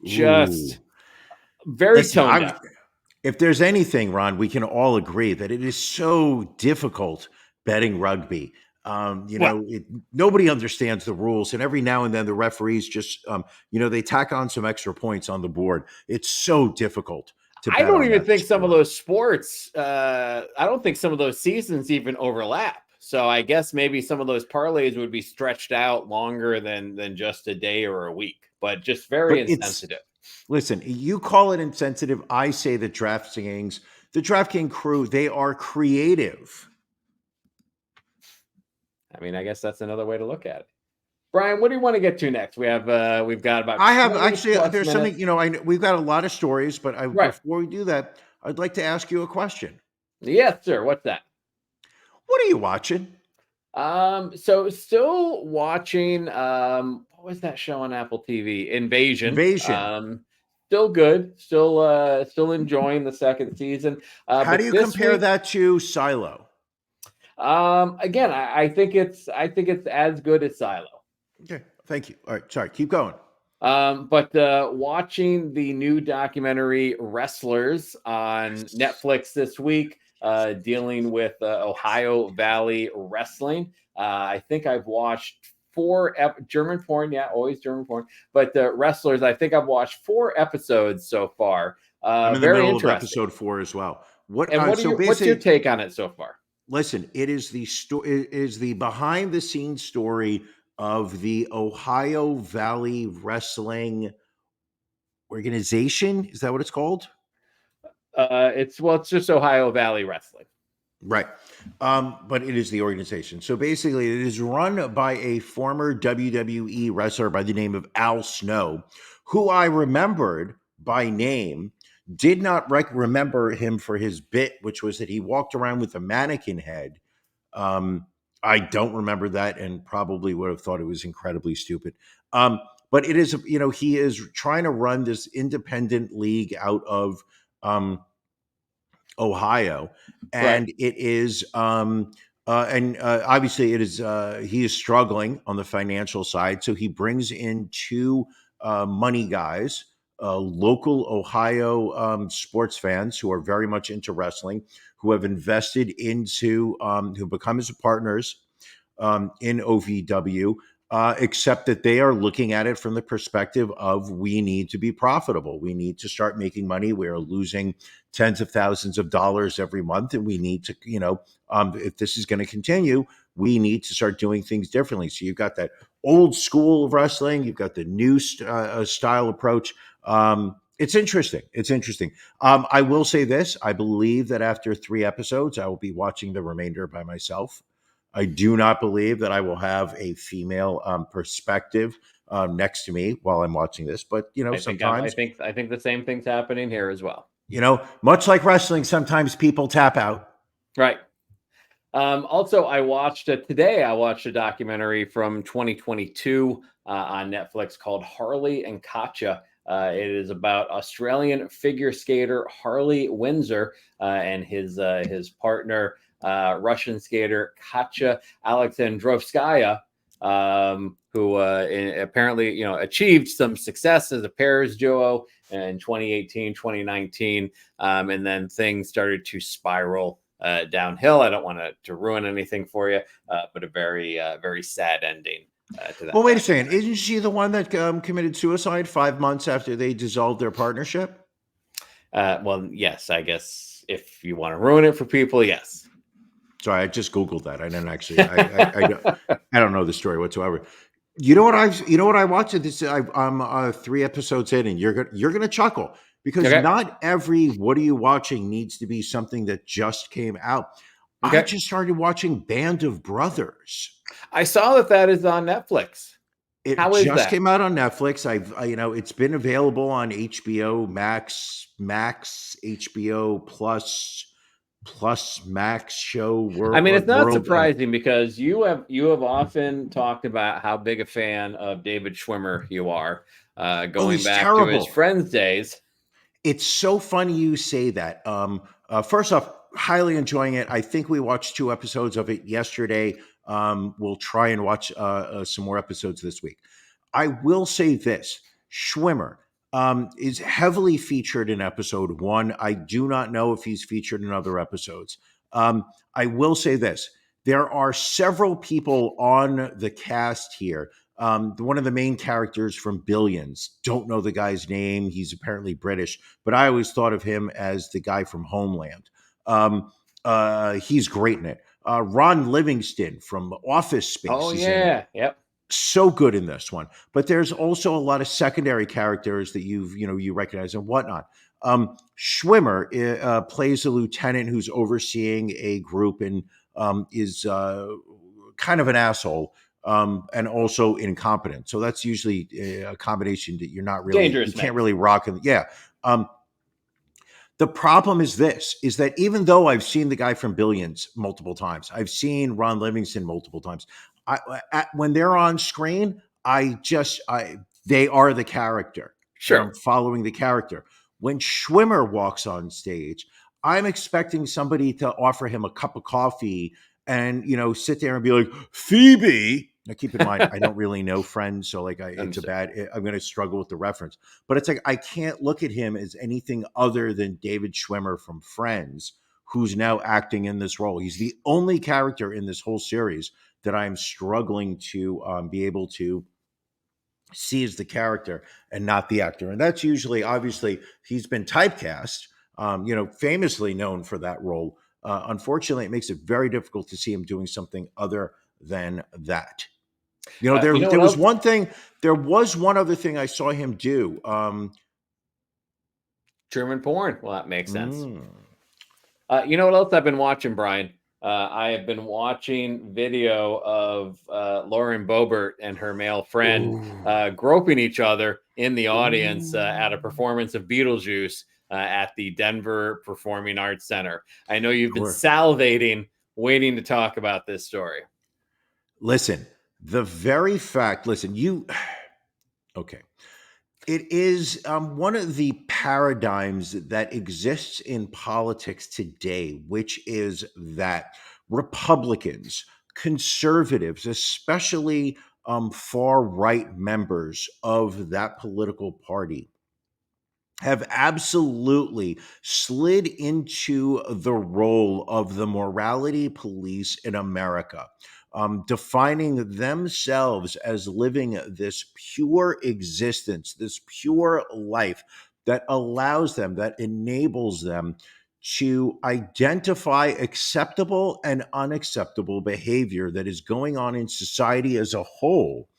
Just very tone deaf. If there's anything, Ron, we can all agree that it is so difficult betting rugby. Nobody understands the rules, and every now and then the referees just, they tack on some extra points on the board. It's so difficult. I don't even think some of those sports, I don't think some of those seasons even overlap. So I guess maybe some of those parlays would be stretched out longer than just a day or a week, but just very insensitive. Listen, you call it insensitive. I say that the DraftKings crew, they are creative. I mean, I guess that's another way to look at it. Brian, what do you want to get to next? We've got about. I have actually. There's minutes. something. We've got a lot of stories, but before we do that, I'd like to ask you a question. Yes, sir. What's that? What are you watching? So still watching. What was that show on Apple TV? Invasion. Still good. Still enjoying the second season. How do you compare that to Silo? Again, I think it's as good as Silo. Okay, thank you. All right, sorry, keep going. But watching the new documentary Wrestlers on Netflix this week, dealing with Ohio Valley Wrestling. I think I've watched 4 German porn. Yeah, always German porn. But Wrestlers, I think I've watched 4 episodes so far. I'm in the middle of episode 4 as well. What's your take on it so far? Listen, it is the behind the scenes story of the Ohio Valley Wrestling Organization. Is that what it's called? It's just Ohio Valley Wrestling. Right. But it is the organization. So basically it is run by a former WWE wrestler by the name of Al Snow, who I remembered by name. Did not remember him for his bit, which was that he walked around with a mannequin head. I don't remember that, and probably would have thought it was incredibly stupid. But it is, he is trying to run this independent league out of Ohio, and right. It is, obviously it is. He is struggling on the financial side, so he brings in 2 money guys. Local Ohio sports fans who are very much into wrestling, who have invested into, who become his partners in OVW, except that they are looking at it from the perspective of, we need to be profitable. We need to start making money. We are losing tens of thousands of dollars every month, and we need to, if this is going to continue, we need to start doing things differently. So you've got that old school of wrestling, you've got the new style approach. It's interesting. I will say this. I believe that after 3 episodes, I will be watching the remainder by myself. I do not believe that I will have a female perspective next to me while I'm watching this. But, sometimes I think the same thing's happening here as well. Much like wrestling, sometimes people tap out. Right. Also, I watched a documentary from 2022 on Netflix called Harley and Katja. It is about Australian figure skater Harley Windsor and his partner, Russian skater Katja Alexandrovskaya. who apparently, achieved some success as a pairs duo in 2018, 2019. And then things started to spiral downhill. I don't want to ruin anything for you, but a very, very sad ending to that. Well, wait a second. Isn't she the one that committed suicide 5 months after they dissolved their partnership? Well, yes, I guess if you want to ruin it for people, yes. Sorry, I just Googled that. I didn't actually. I don't know the story whatsoever. You know what I watched this. I'm 3 episodes in, and you're gonna chuckle because Okay. not every what are you watching needs to be something that just came out. I Okay. just started watching Band of Brothers. I saw that is on Netflix. It How is just that? came out on Netflix. It's been available on HBO Max, HBO Plus Max show. I mean, it's not World, surprising because you have often talked about how big a fan of David Schwimmer you are, going he's back to terrible. his Friends days. It's so funny you say that. First off, highly enjoying it. I think we watched 2 episodes of it yesterday. We'll try and watch some more episodes this week. I will say this: Schwimmer is heavily featured in episode 1. I do not know if he's featured in other episodes. I will say this: there are several people on the cast here. One of the main characters from Billions, don't know the guy's name. He's apparently British, but I always thought of him as the guy from Homeland. He's great in it. Ron Livingston from Office Space. Oh is in it. yeah, yep. So good in this one. But there's also a lot of secondary characters that you recognize and whatnot. Schwimmer plays a lieutenant who's overseeing a group and is kind of an asshole. And also incompetent. So that's usually a combination that you're not really Dangerous, you can't man. really rock. Yeah. The problem is that even though I've seen the guy from Billions multiple times, I've seen Ron Livingston multiple times. When they're on screen, they are the character. Sure. And I'm following the character. When Schwimmer walks on stage, I'm expecting somebody to offer him a cup of coffee and sit there and be like, Phoebe. Now keep in mind, I don't really know Friends, so I'm going to struggle with the reference. But it's like I can't look at him as anything other than David Schwimmer from Friends, who's now acting in this role. He's the only character in this whole series that I'm struggling to be able to see as the character and not the actor. And that's usually, obviously, he's been typecast, famously known for that role. Unfortunately, it makes it very difficult to see him doing something other than that. There was one thing. There was one other thing I saw him do. German porn. Well, that makes sense. You know what else I've been watching, Brian? I have been watching video of Lauren Boerbert and her male friend groping each other in the audience at a performance of Beetlejuice at the Denver Performing Arts Center. I know you've been salivating, waiting to talk about this story. Listen, okay. It is one of the paradigms that exists in politics today, which is that Republicans, conservatives, especially far right members of that political party, have absolutely slid into the role of the morality police in America. Defining themselves as living this pure existence, this pure life that allows them, that enables them to identify acceptable and unacceptable behavior that is going on in society as a whole,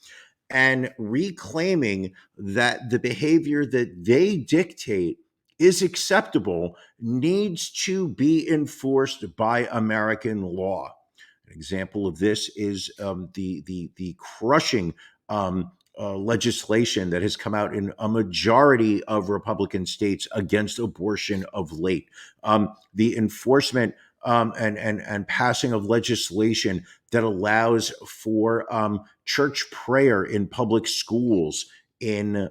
and reclaiming that the behavior that they dictate is acceptable needs to be enforced by American law. An example of this is the crushing legislation that has come out in a majority of Republican states against abortion of late. The enforcement and passing of legislation that allows for church prayer in public schools, in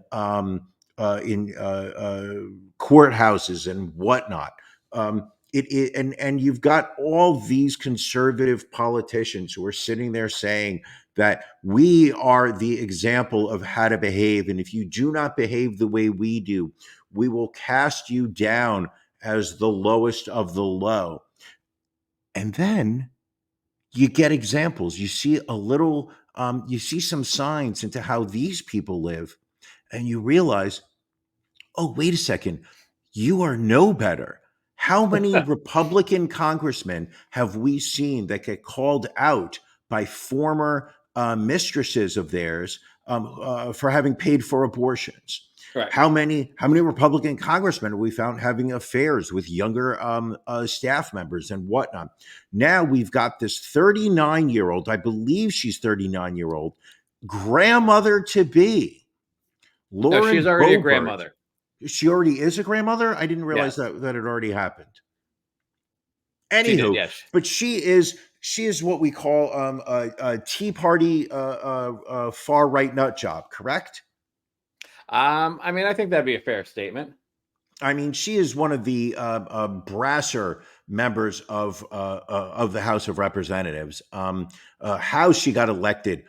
courthouses and whatnot. And you've got all these conservative politicians who are sitting there saying that we are the example of how to behave. And if you do not behave the way we do, we will cast you down as the lowest of the low. And then you get examples. You see you see some signs into how these people live, and you realize, oh, wait a second, you are no better. How many Republican congressmen have we seen that get called out by former mistresses of theirs for having paid for abortions? Right. How many Republican congressmen have we found having affairs with younger staff members and whatnot? Now we've got this 39-year-old, I believe she's 39-year-old, grandmother to be, No, she's Lauren already a Boebert. grandmother. She already is a grandmother? I didn't realize Yes. that it already happened. She did, Anywho, yes. but she is what we call a Tea Party far right nut job, correct? I mean, I think that'd be a fair statement. I mean, she is one of the brasser members of the House of Representatives. How she got elected,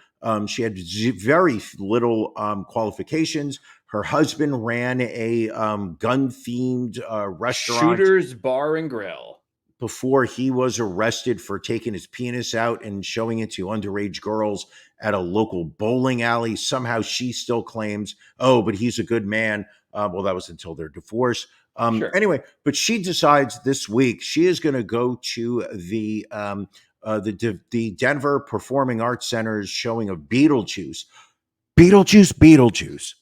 she had very little qualifications. Her husband ran a gun-themed restaurant, Shooter's Bar and Grill, before he was arrested for taking his penis out and showing it to underage girls at a local bowling alley. Somehow she still claims, oh, but he's a good man. Well, that was until their divorce. Sure. Anyway, but she decides this week she is going to go to the Denver Performing Arts Center's showing of Beetlejuice. Beetlejuice.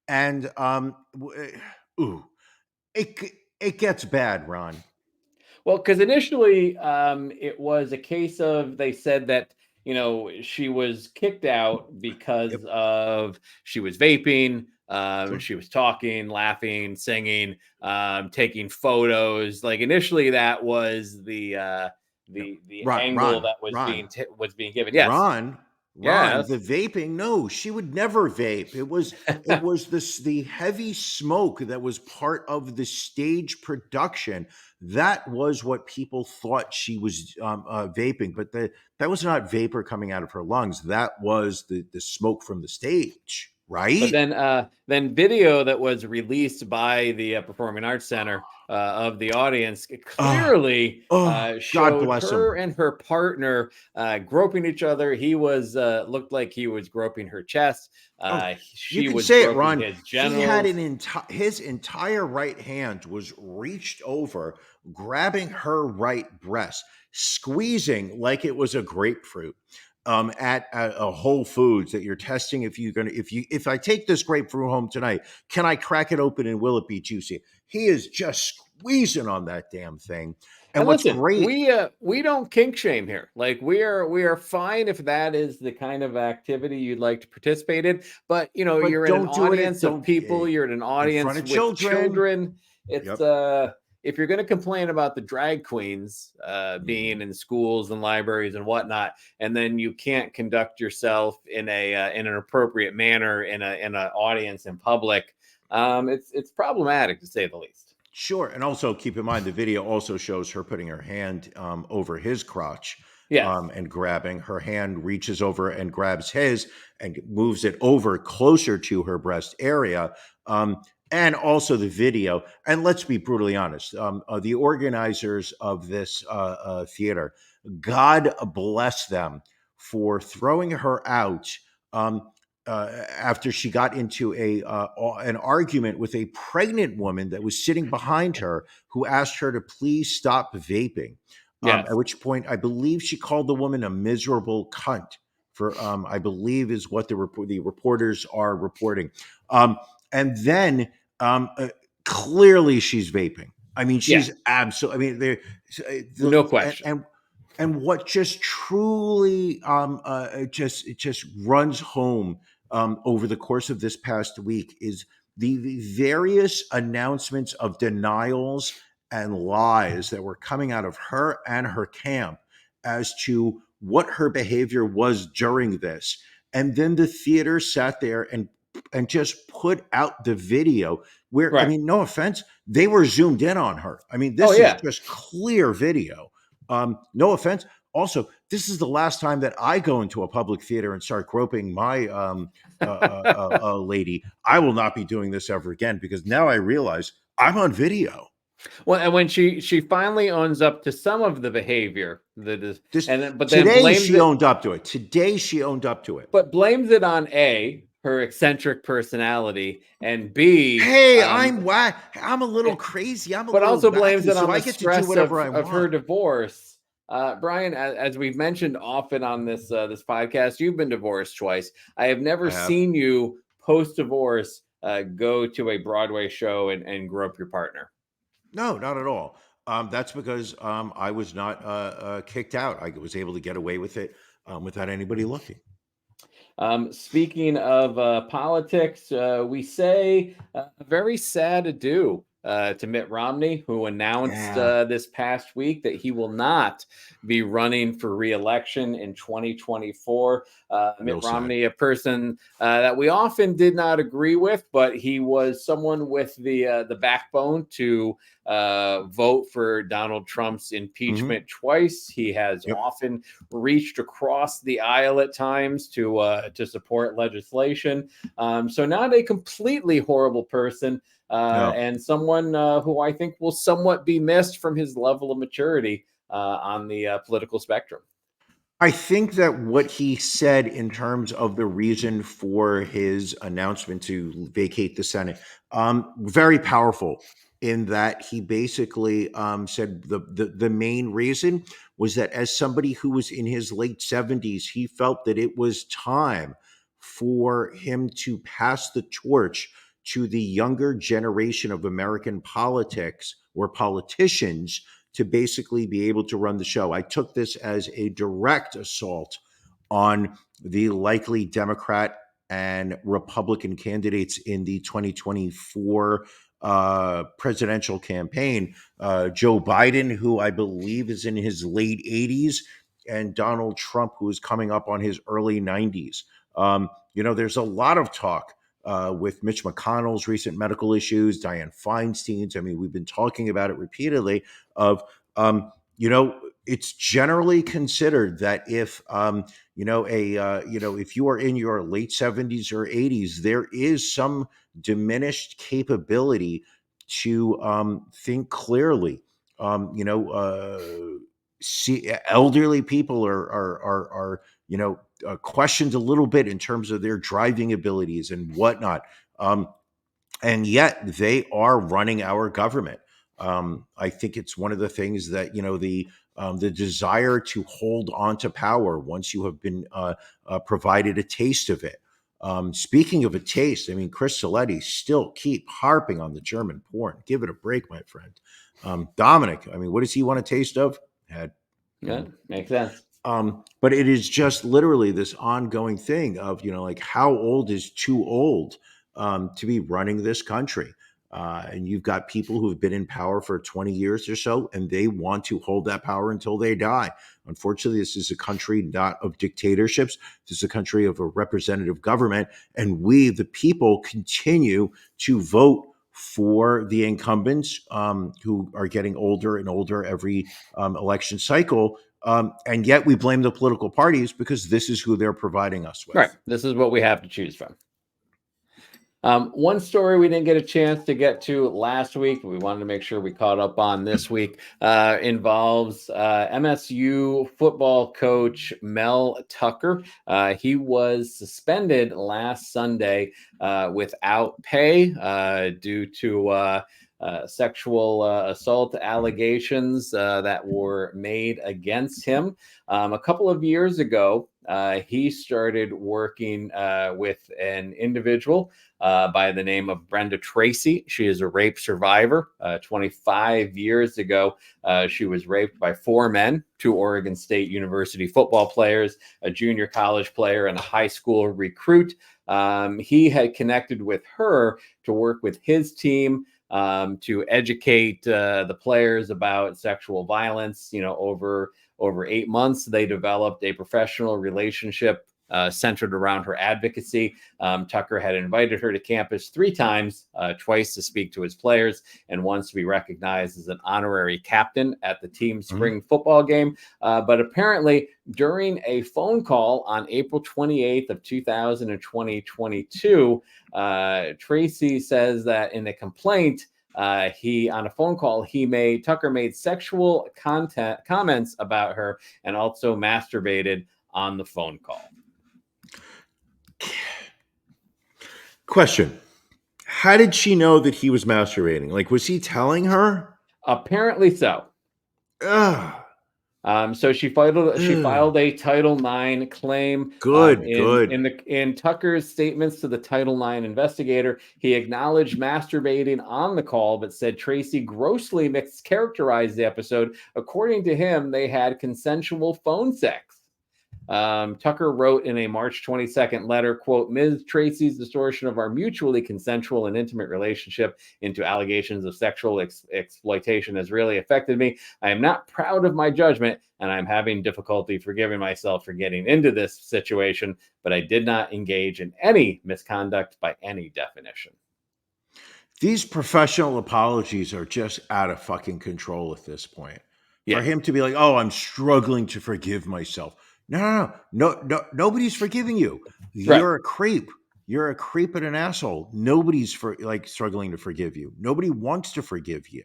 And it gets bad, Ron. Well, because initially it was a case of, they said that, she was kicked out because of she was vaping, she was talking, laughing, singing, taking photos. Like initially that was the angle that was being given. Yes. Ron, Yes. the vaping, no, she would never vape. It was the heavy smoke that was part of the stage production. That was what people thought she was vaping, but that was not vapor coming out of her lungs. That was the smoke from the stage, right? But then video that was released by the Performing Arts Center of the audience clearly showed her and her partner groping each other. He was looked like he was groping her chest. You can say it, Ron. He had his entire right hand was reached over, grabbing her right breast, squeezing like it was a grapefruit. At a Whole Foods that you're testing if I take this grapefruit home tonight, can I crack it open and will it be juicy? He is just squeezing on that damn thing. And what's listen, great, we don't kink shame here. Like we are fine if that is the kind of activity you'd like to participate in. But you're in an audience of people. You're in an audience with children. It's if you're going to complain about the drag queens being in schools and libraries and whatnot, and then you can't conduct yourself in an appropriate manner in an audience in public, it's problematic to say the least. Sure. And also keep in mind, the video also shows her putting her hand over his crotch. Yes. And grabbing. Her hand reaches over and grabs his and moves it over closer to her breast area. And also the video. And let's be brutally honest, the organizers of this theater, God bless them for throwing her out after she got into an argument with a pregnant woman that was sitting behind her, who asked her to please stop vaping. Yes. At which point, I believe she called the woman a miserable cunt. For I believe is what the reporters are reporting. And then clearly she's vaping. I mean, she's absolutely. I mean, no question. And what just truly just runs home over the course of this past week is the various announcements of denials and lies that were coming out of her and her camp as to what her behavior was during this. And then the theater sat there and just put out the video where, right. I mean, no offense, they were zoomed in on her. I mean, this is just clear video. No offense. Also, this is the last time that I go into a public theater and start groping my lady. I will not be doing this ever again, because now I realize I'm on video. Well, and when she finally owns up to some of the behavior that is, but then Today blames she it, owned up to it. Today she owned up to it. but blames it on A, her eccentric personality, and B, Hey, I'm a little crazy. I'm a but little also blames wacky, it so on I the get to do stress whatever I of her want. divorce. Brian, as we've mentioned often on this this podcast, you've been divorced twice. I have never seen you post divorce go to a Broadway show and grow up your partner. No, not at all. That's because I was not kicked out. I was able to get away with it without anybody looking. Speaking of politics, we say a very sad adieu to Mitt Romney, who announced this past week that he will not be running for re-election in 2024. Mitt Romney, a person that we often did not agree with, but he was someone with the backbone to vote for Donald Trump's impeachment twice. He has often reached across the aisle at times to support legislation. So not a completely horrible person. And someone who I think will somewhat be missed from his level of maturity on the political spectrum. I think that what he said in terms of the reason for his announcement to vacate the Senate, very powerful, in that he basically said the main reason was that as somebody who was in his late 70s, he felt that it was time for him to pass the torch to the younger generation of American politics or politicians to basically be able to run the show. I took this as a direct assault on the likely Democrat and Republican candidates in the 2024 presidential campaign. Joe Biden, who I believe is in his late 80s, and Donald Trump, who is coming up on his early 90s. There's a lot of talk with Mitch McConnell's recent medical issues, Dianne Feinstein's. I mean, we've been talking about it repeatedly of, it's generally considered that if, if you are in your late 70s or 80s, there is some diminished capability to think clearly. See, elderly people are questioned a little bit in terms of their driving abilities and whatnot. And yet they are running our government. I think it's one of the things that, the desire to hold on to power once you have been provided a taste of it. Speaking of a taste, I mean, Chris Saletti still keep harping on the German porn. Give it a break, my friend. Dominic, I mean, what does he want a taste of? Yeah, makes sense. But it is just literally this ongoing thing of, how old is too old to be running this country? And you've got people who have been in power for 20 years or so, and they want to hold that power until they die. Unfortunately, this is a country not of dictatorships. This is a country of a representative government. And we, the people, continue to vote for the incumbents who are getting older and older every election cycle. And yet we blame the political parties because this is who they're providing us with. Right. This is what we have to choose from. One story we didn't get a chance to get to last week, but we wanted to make sure we caught up on this week, involves MSU football coach Mel Tucker. He was suspended last Sunday without pay due to sexual assault allegations that were made against him. A couple of years ago, he started working with an individual by the name of Brenda Tracy. She is a rape survivor. 25 years ago, she was raped by 4 men, 2 Oregon State University football players, a junior college player, and a high school recruit. He had connected with her to work with his team to educate the players about sexual violence. Over 8 months, they developed a professional relationship centered around her advocacy. Tucker had invited her to campus 3 times, twice to speak to his players and once to be recognized as an honorary captain at the team's spring football game. But apparently during a phone call on April 28th of 2022, Tracy says that in a complaint, on a phone call, Tucker made sexual comments about her and also masturbated on the phone call. Question. How did she know that he was masturbating? Like, was he telling her? Apparently so. Ugh. So she filed a Title IX claim. Good. In Tucker's statements to the Title IX investigator, he acknowledged masturbating on the call, but said Tracy grossly mischaracterized the episode. According to him, they had consensual phone sex. Tucker wrote in a March 22nd letter, quote, Ms. Tracy's distortion of our mutually consensual and intimate relationship into allegations of sexual exploitation has really affected me. I am not proud of my judgment, and I'm having difficulty forgiving myself for getting into this situation, but I did not engage in any misconduct by any definition. These professional apologies are just out of fucking control at this point. Yeah. For him to be like, oh, I'm struggling to forgive myself. No, nobody's forgiving you. You're a creep. You're a creep and an asshole. Nobody's struggling to forgive you. Nobody wants to forgive you.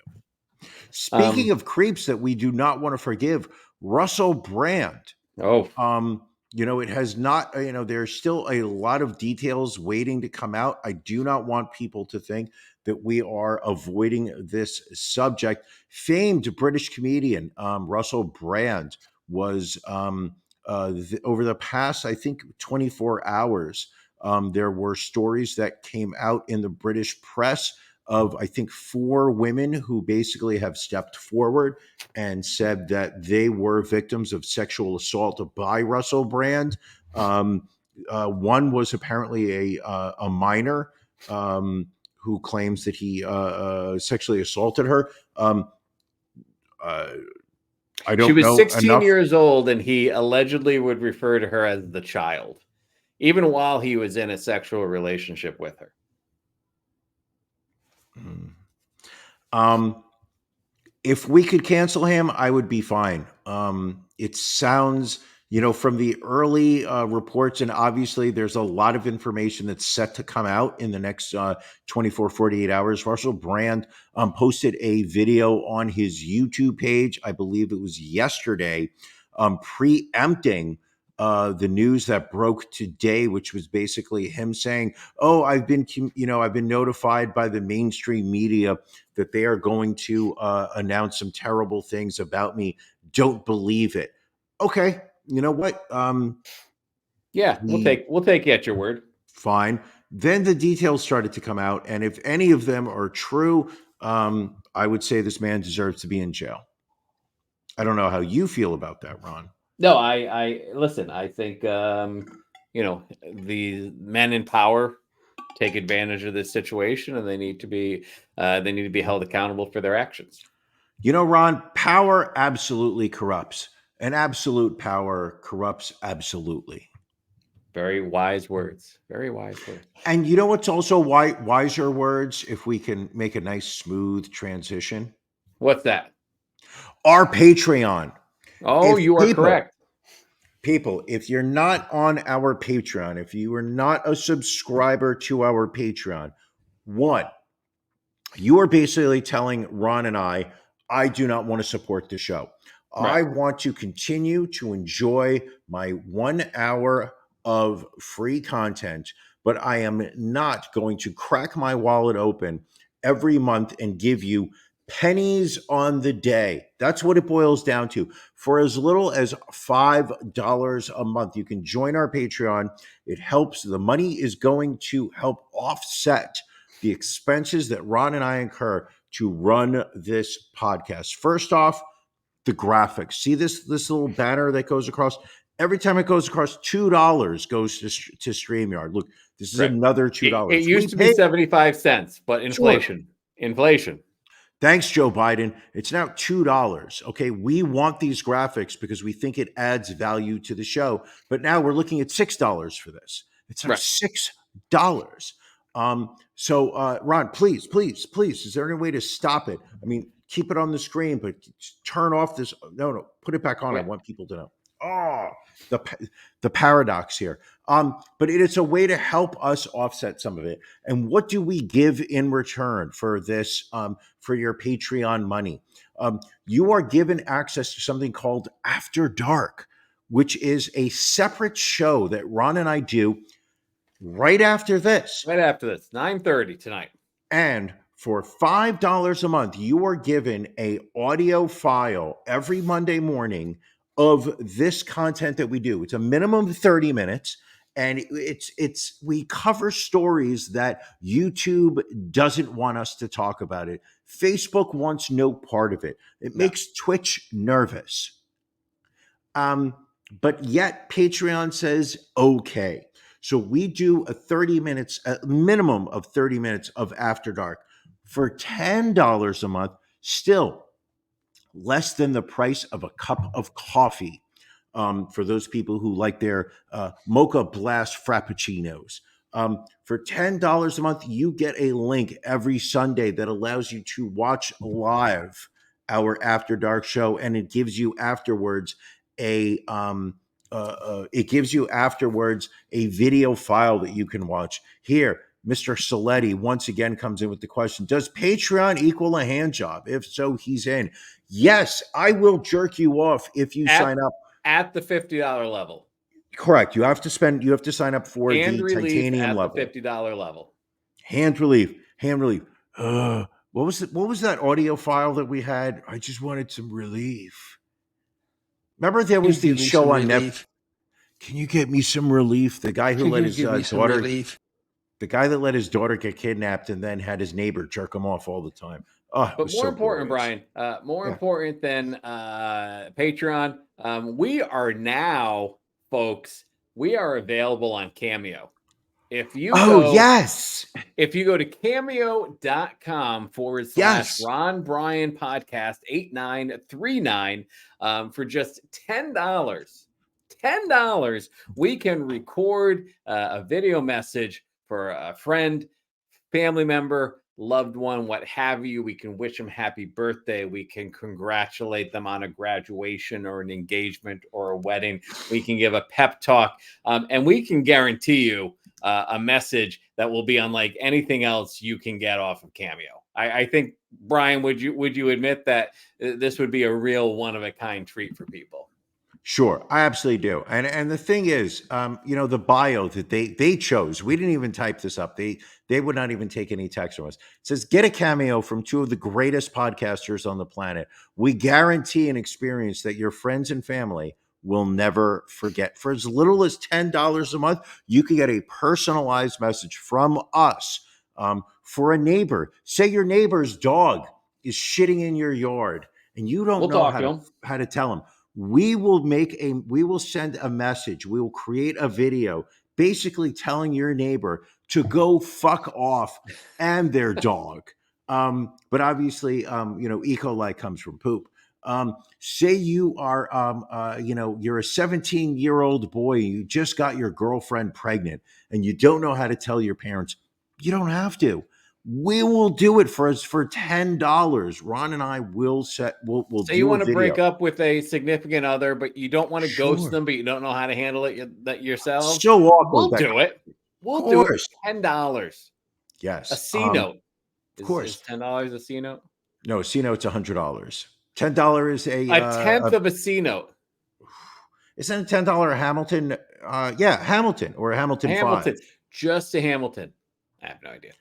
Speaking of creeps that we do not want to forgive, Russell Brand. It has not, there's still a lot of details waiting to come out. I do not want people to think that we are avoiding this subject. Famed British comedian Russell Brand was over the past, I think, 24 hours, there were stories that came out in the British press of, I think, 4 women who basically have stepped forward and said that they were victims of sexual assault by Russell Brand. One was apparently a minor who claims that he sexually assaulted her. She was 16 years old, and he allegedly would refer to her as the child, even while he was in a sexual relationship with her. If we could cancel him, I would be fine. It sounds, from the early reports, and obviously there's a lot of information that's set to come out in the next 24, 48 hours. Russell Brand posted a video on his YouTube page, I believe it was yesterday, preempting the news that broke today, which was basically him saying, "Oh, I've been notified by the mainstream media that they are going to announce some terrible things about me. Don't believe it." Okay, you know what? We'll take you at your word. Fine. Then the details started to come out, and if any of them are true, I would say this man deserves to be in jail. I don't know how you feel about that, Ron. No, I listen. I think the men in power take advantage of this situation, and they need to be held accountable for their actions. Ron, power absolutely corrupts, and absolute power corrupts absolutely. Very wise words. Very wise words. And you know what's also wiser words? If we can make a nice smooth transition. What's that? Our Patreon. Oh, you are correct. People, if you're not on our Patreon, if you are not a subscriber to our Patreon, you are basically telling Ron and I do not want to support the show. Right. I want to continue to enjoy my 1 hour of free content, but I am not going to crack my wallet open every month and give you pennies on the day. That's what it boils down to. For as little as $5 a month, you can join our Patreon. It helps. The money is going to help offset the expenses that Ron and I incur to run this podcast. First off, the graphics. See this little banner that goes across? Every time it goes across, $2 goes to StreamYard. Look, this is another $2. It used to be 75 cents, but inflation. Thanks, Joe Biden. It's now $2. Okay. We want these graphics because we think it adds value to the show. But now we're looking at $6 for this. It's now Right. $6. Ron, please, is there any way to stop it? I mean, keep it on the screen, but turn off this. No, put it back on. Yeah. I want people to know. Oh, the paradox here. But it's a way to help us offset some of it. And what do we give in return for this, for your Patreon money? You are given access to something called After Dark, which is a separate show that Ron and I do right after this. Right after this, 9:30 tonight. And for $5 a month, you are given a audio file every Monday morning of this content that we do. It's a minimum of 30 minutes. And we cover stories that YouTube doesn't want us to talk about it. Facebook wants no part of it. It makes Twitch nervous. But yet Patreon says, okay. So we do a minimum of 30 minutes of After Dark for $10 a month, still less than the price of a cup of coffee. For those people who like their mocha blast frappuccinos. For $10 a month, you get a link every Sunday that allows you to watch live our After Dark show, and it gives you afterwards a video file that you can watch. Here, Mr. Saletti once again comes in with the question, does Patreon equal a hand job? If so, he's in. Yes, I will jerk you off if you sign up. At the $50 level. Correct. You have to sign up for Hand the relief titanium at level. the $50 level. Hand relief. What was that audio file that we had? I just wanted some relief. Remember there was the show on Netflix. Can you get me some relief? The guy who let his daughter, the guy that let his daughter get kidnapped and then had his neighbor jerk him off all the time. Oh, but more important, Brian, important than Patreon. We are now, folks, we are available on Cameo. If you if you go to cameo.com/Ron Bryan Podcast 8939 for just $10, we can record a video message for a friend, family member, loved one, what have you. We can wish them happy birthday. We can congratulate them on a graduation or an engagement or a wedding. We can give a pep talk, and we can guarantee you a message that will be unlike anything else you can get off of Cameo. I think, Brian, would you admit that this would be a real one-of-a-kind treat for people? Sure, I absolutely do. And the thing is, the bio that they chose, we didn't even type this up. They would not even take any text from us. It says, get a cameo from two of the greatest podcasters on the planet. We guarantee an experience that your friends and family will never forget. For as little as $10 a month, you can get a personalized message from us for a neighbor. Say your neighbor's dog is shitting in your yard and you don't know how to tell him. We will send a message. We will create a video basically telling your neighbor to go fuck off and their dog. But obviously, E. coli comes from poop. Say you are, you're a 17-year-old boy, you just got your girlfriend pregnant and you don't know how to tell your parents. You don't have to. We will do it for $10. Ron and I will we'll so you want to break up with a significant other, but you don't want to ghost them, but you don't know how to handle it yourself. So awkward. We'll do it. We'll do it. $10. Yes. A C note. Of course. Is $10 a C note? No, a C note's $100. $10 is a tenth of a C note. Isn't a $10 a Hamilton? Hamilton or a Hamilton 5. Just a Hamilton. I have no idea.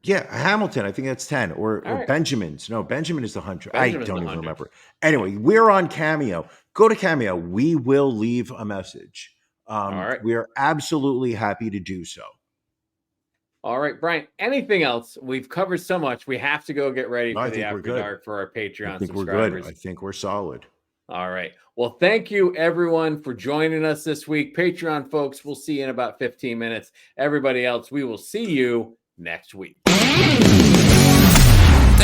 Yeah, Hamilton. I think that's 10 or Benjamin's. No, Benjamin is the 100. I don't even remember. Anyway, we're on Cameo. Go to Cameo. We will leave a message. All right. We are absolutely happy to do so. All right, Brian, anything else? We've covered so much. We have to go get ready for the After Dark for our Patreon subscribers. We're good. I think we're solid. All right. Well, thank you, everyone, for joining us this week. Patreon folks, we'll see you in about 15 minutes. Everybody else, we will see you next week.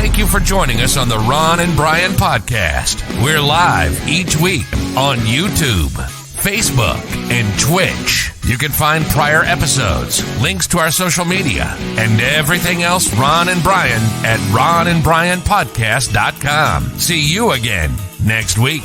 Thank you for joining us on the Ron and Brian podcast. We're live each week on YouTube, Facebook, and Twitch. You can find prior episodes, links to our social media, and everything else Ron and Brian at ronandbrianpodcast.com. See you again next week.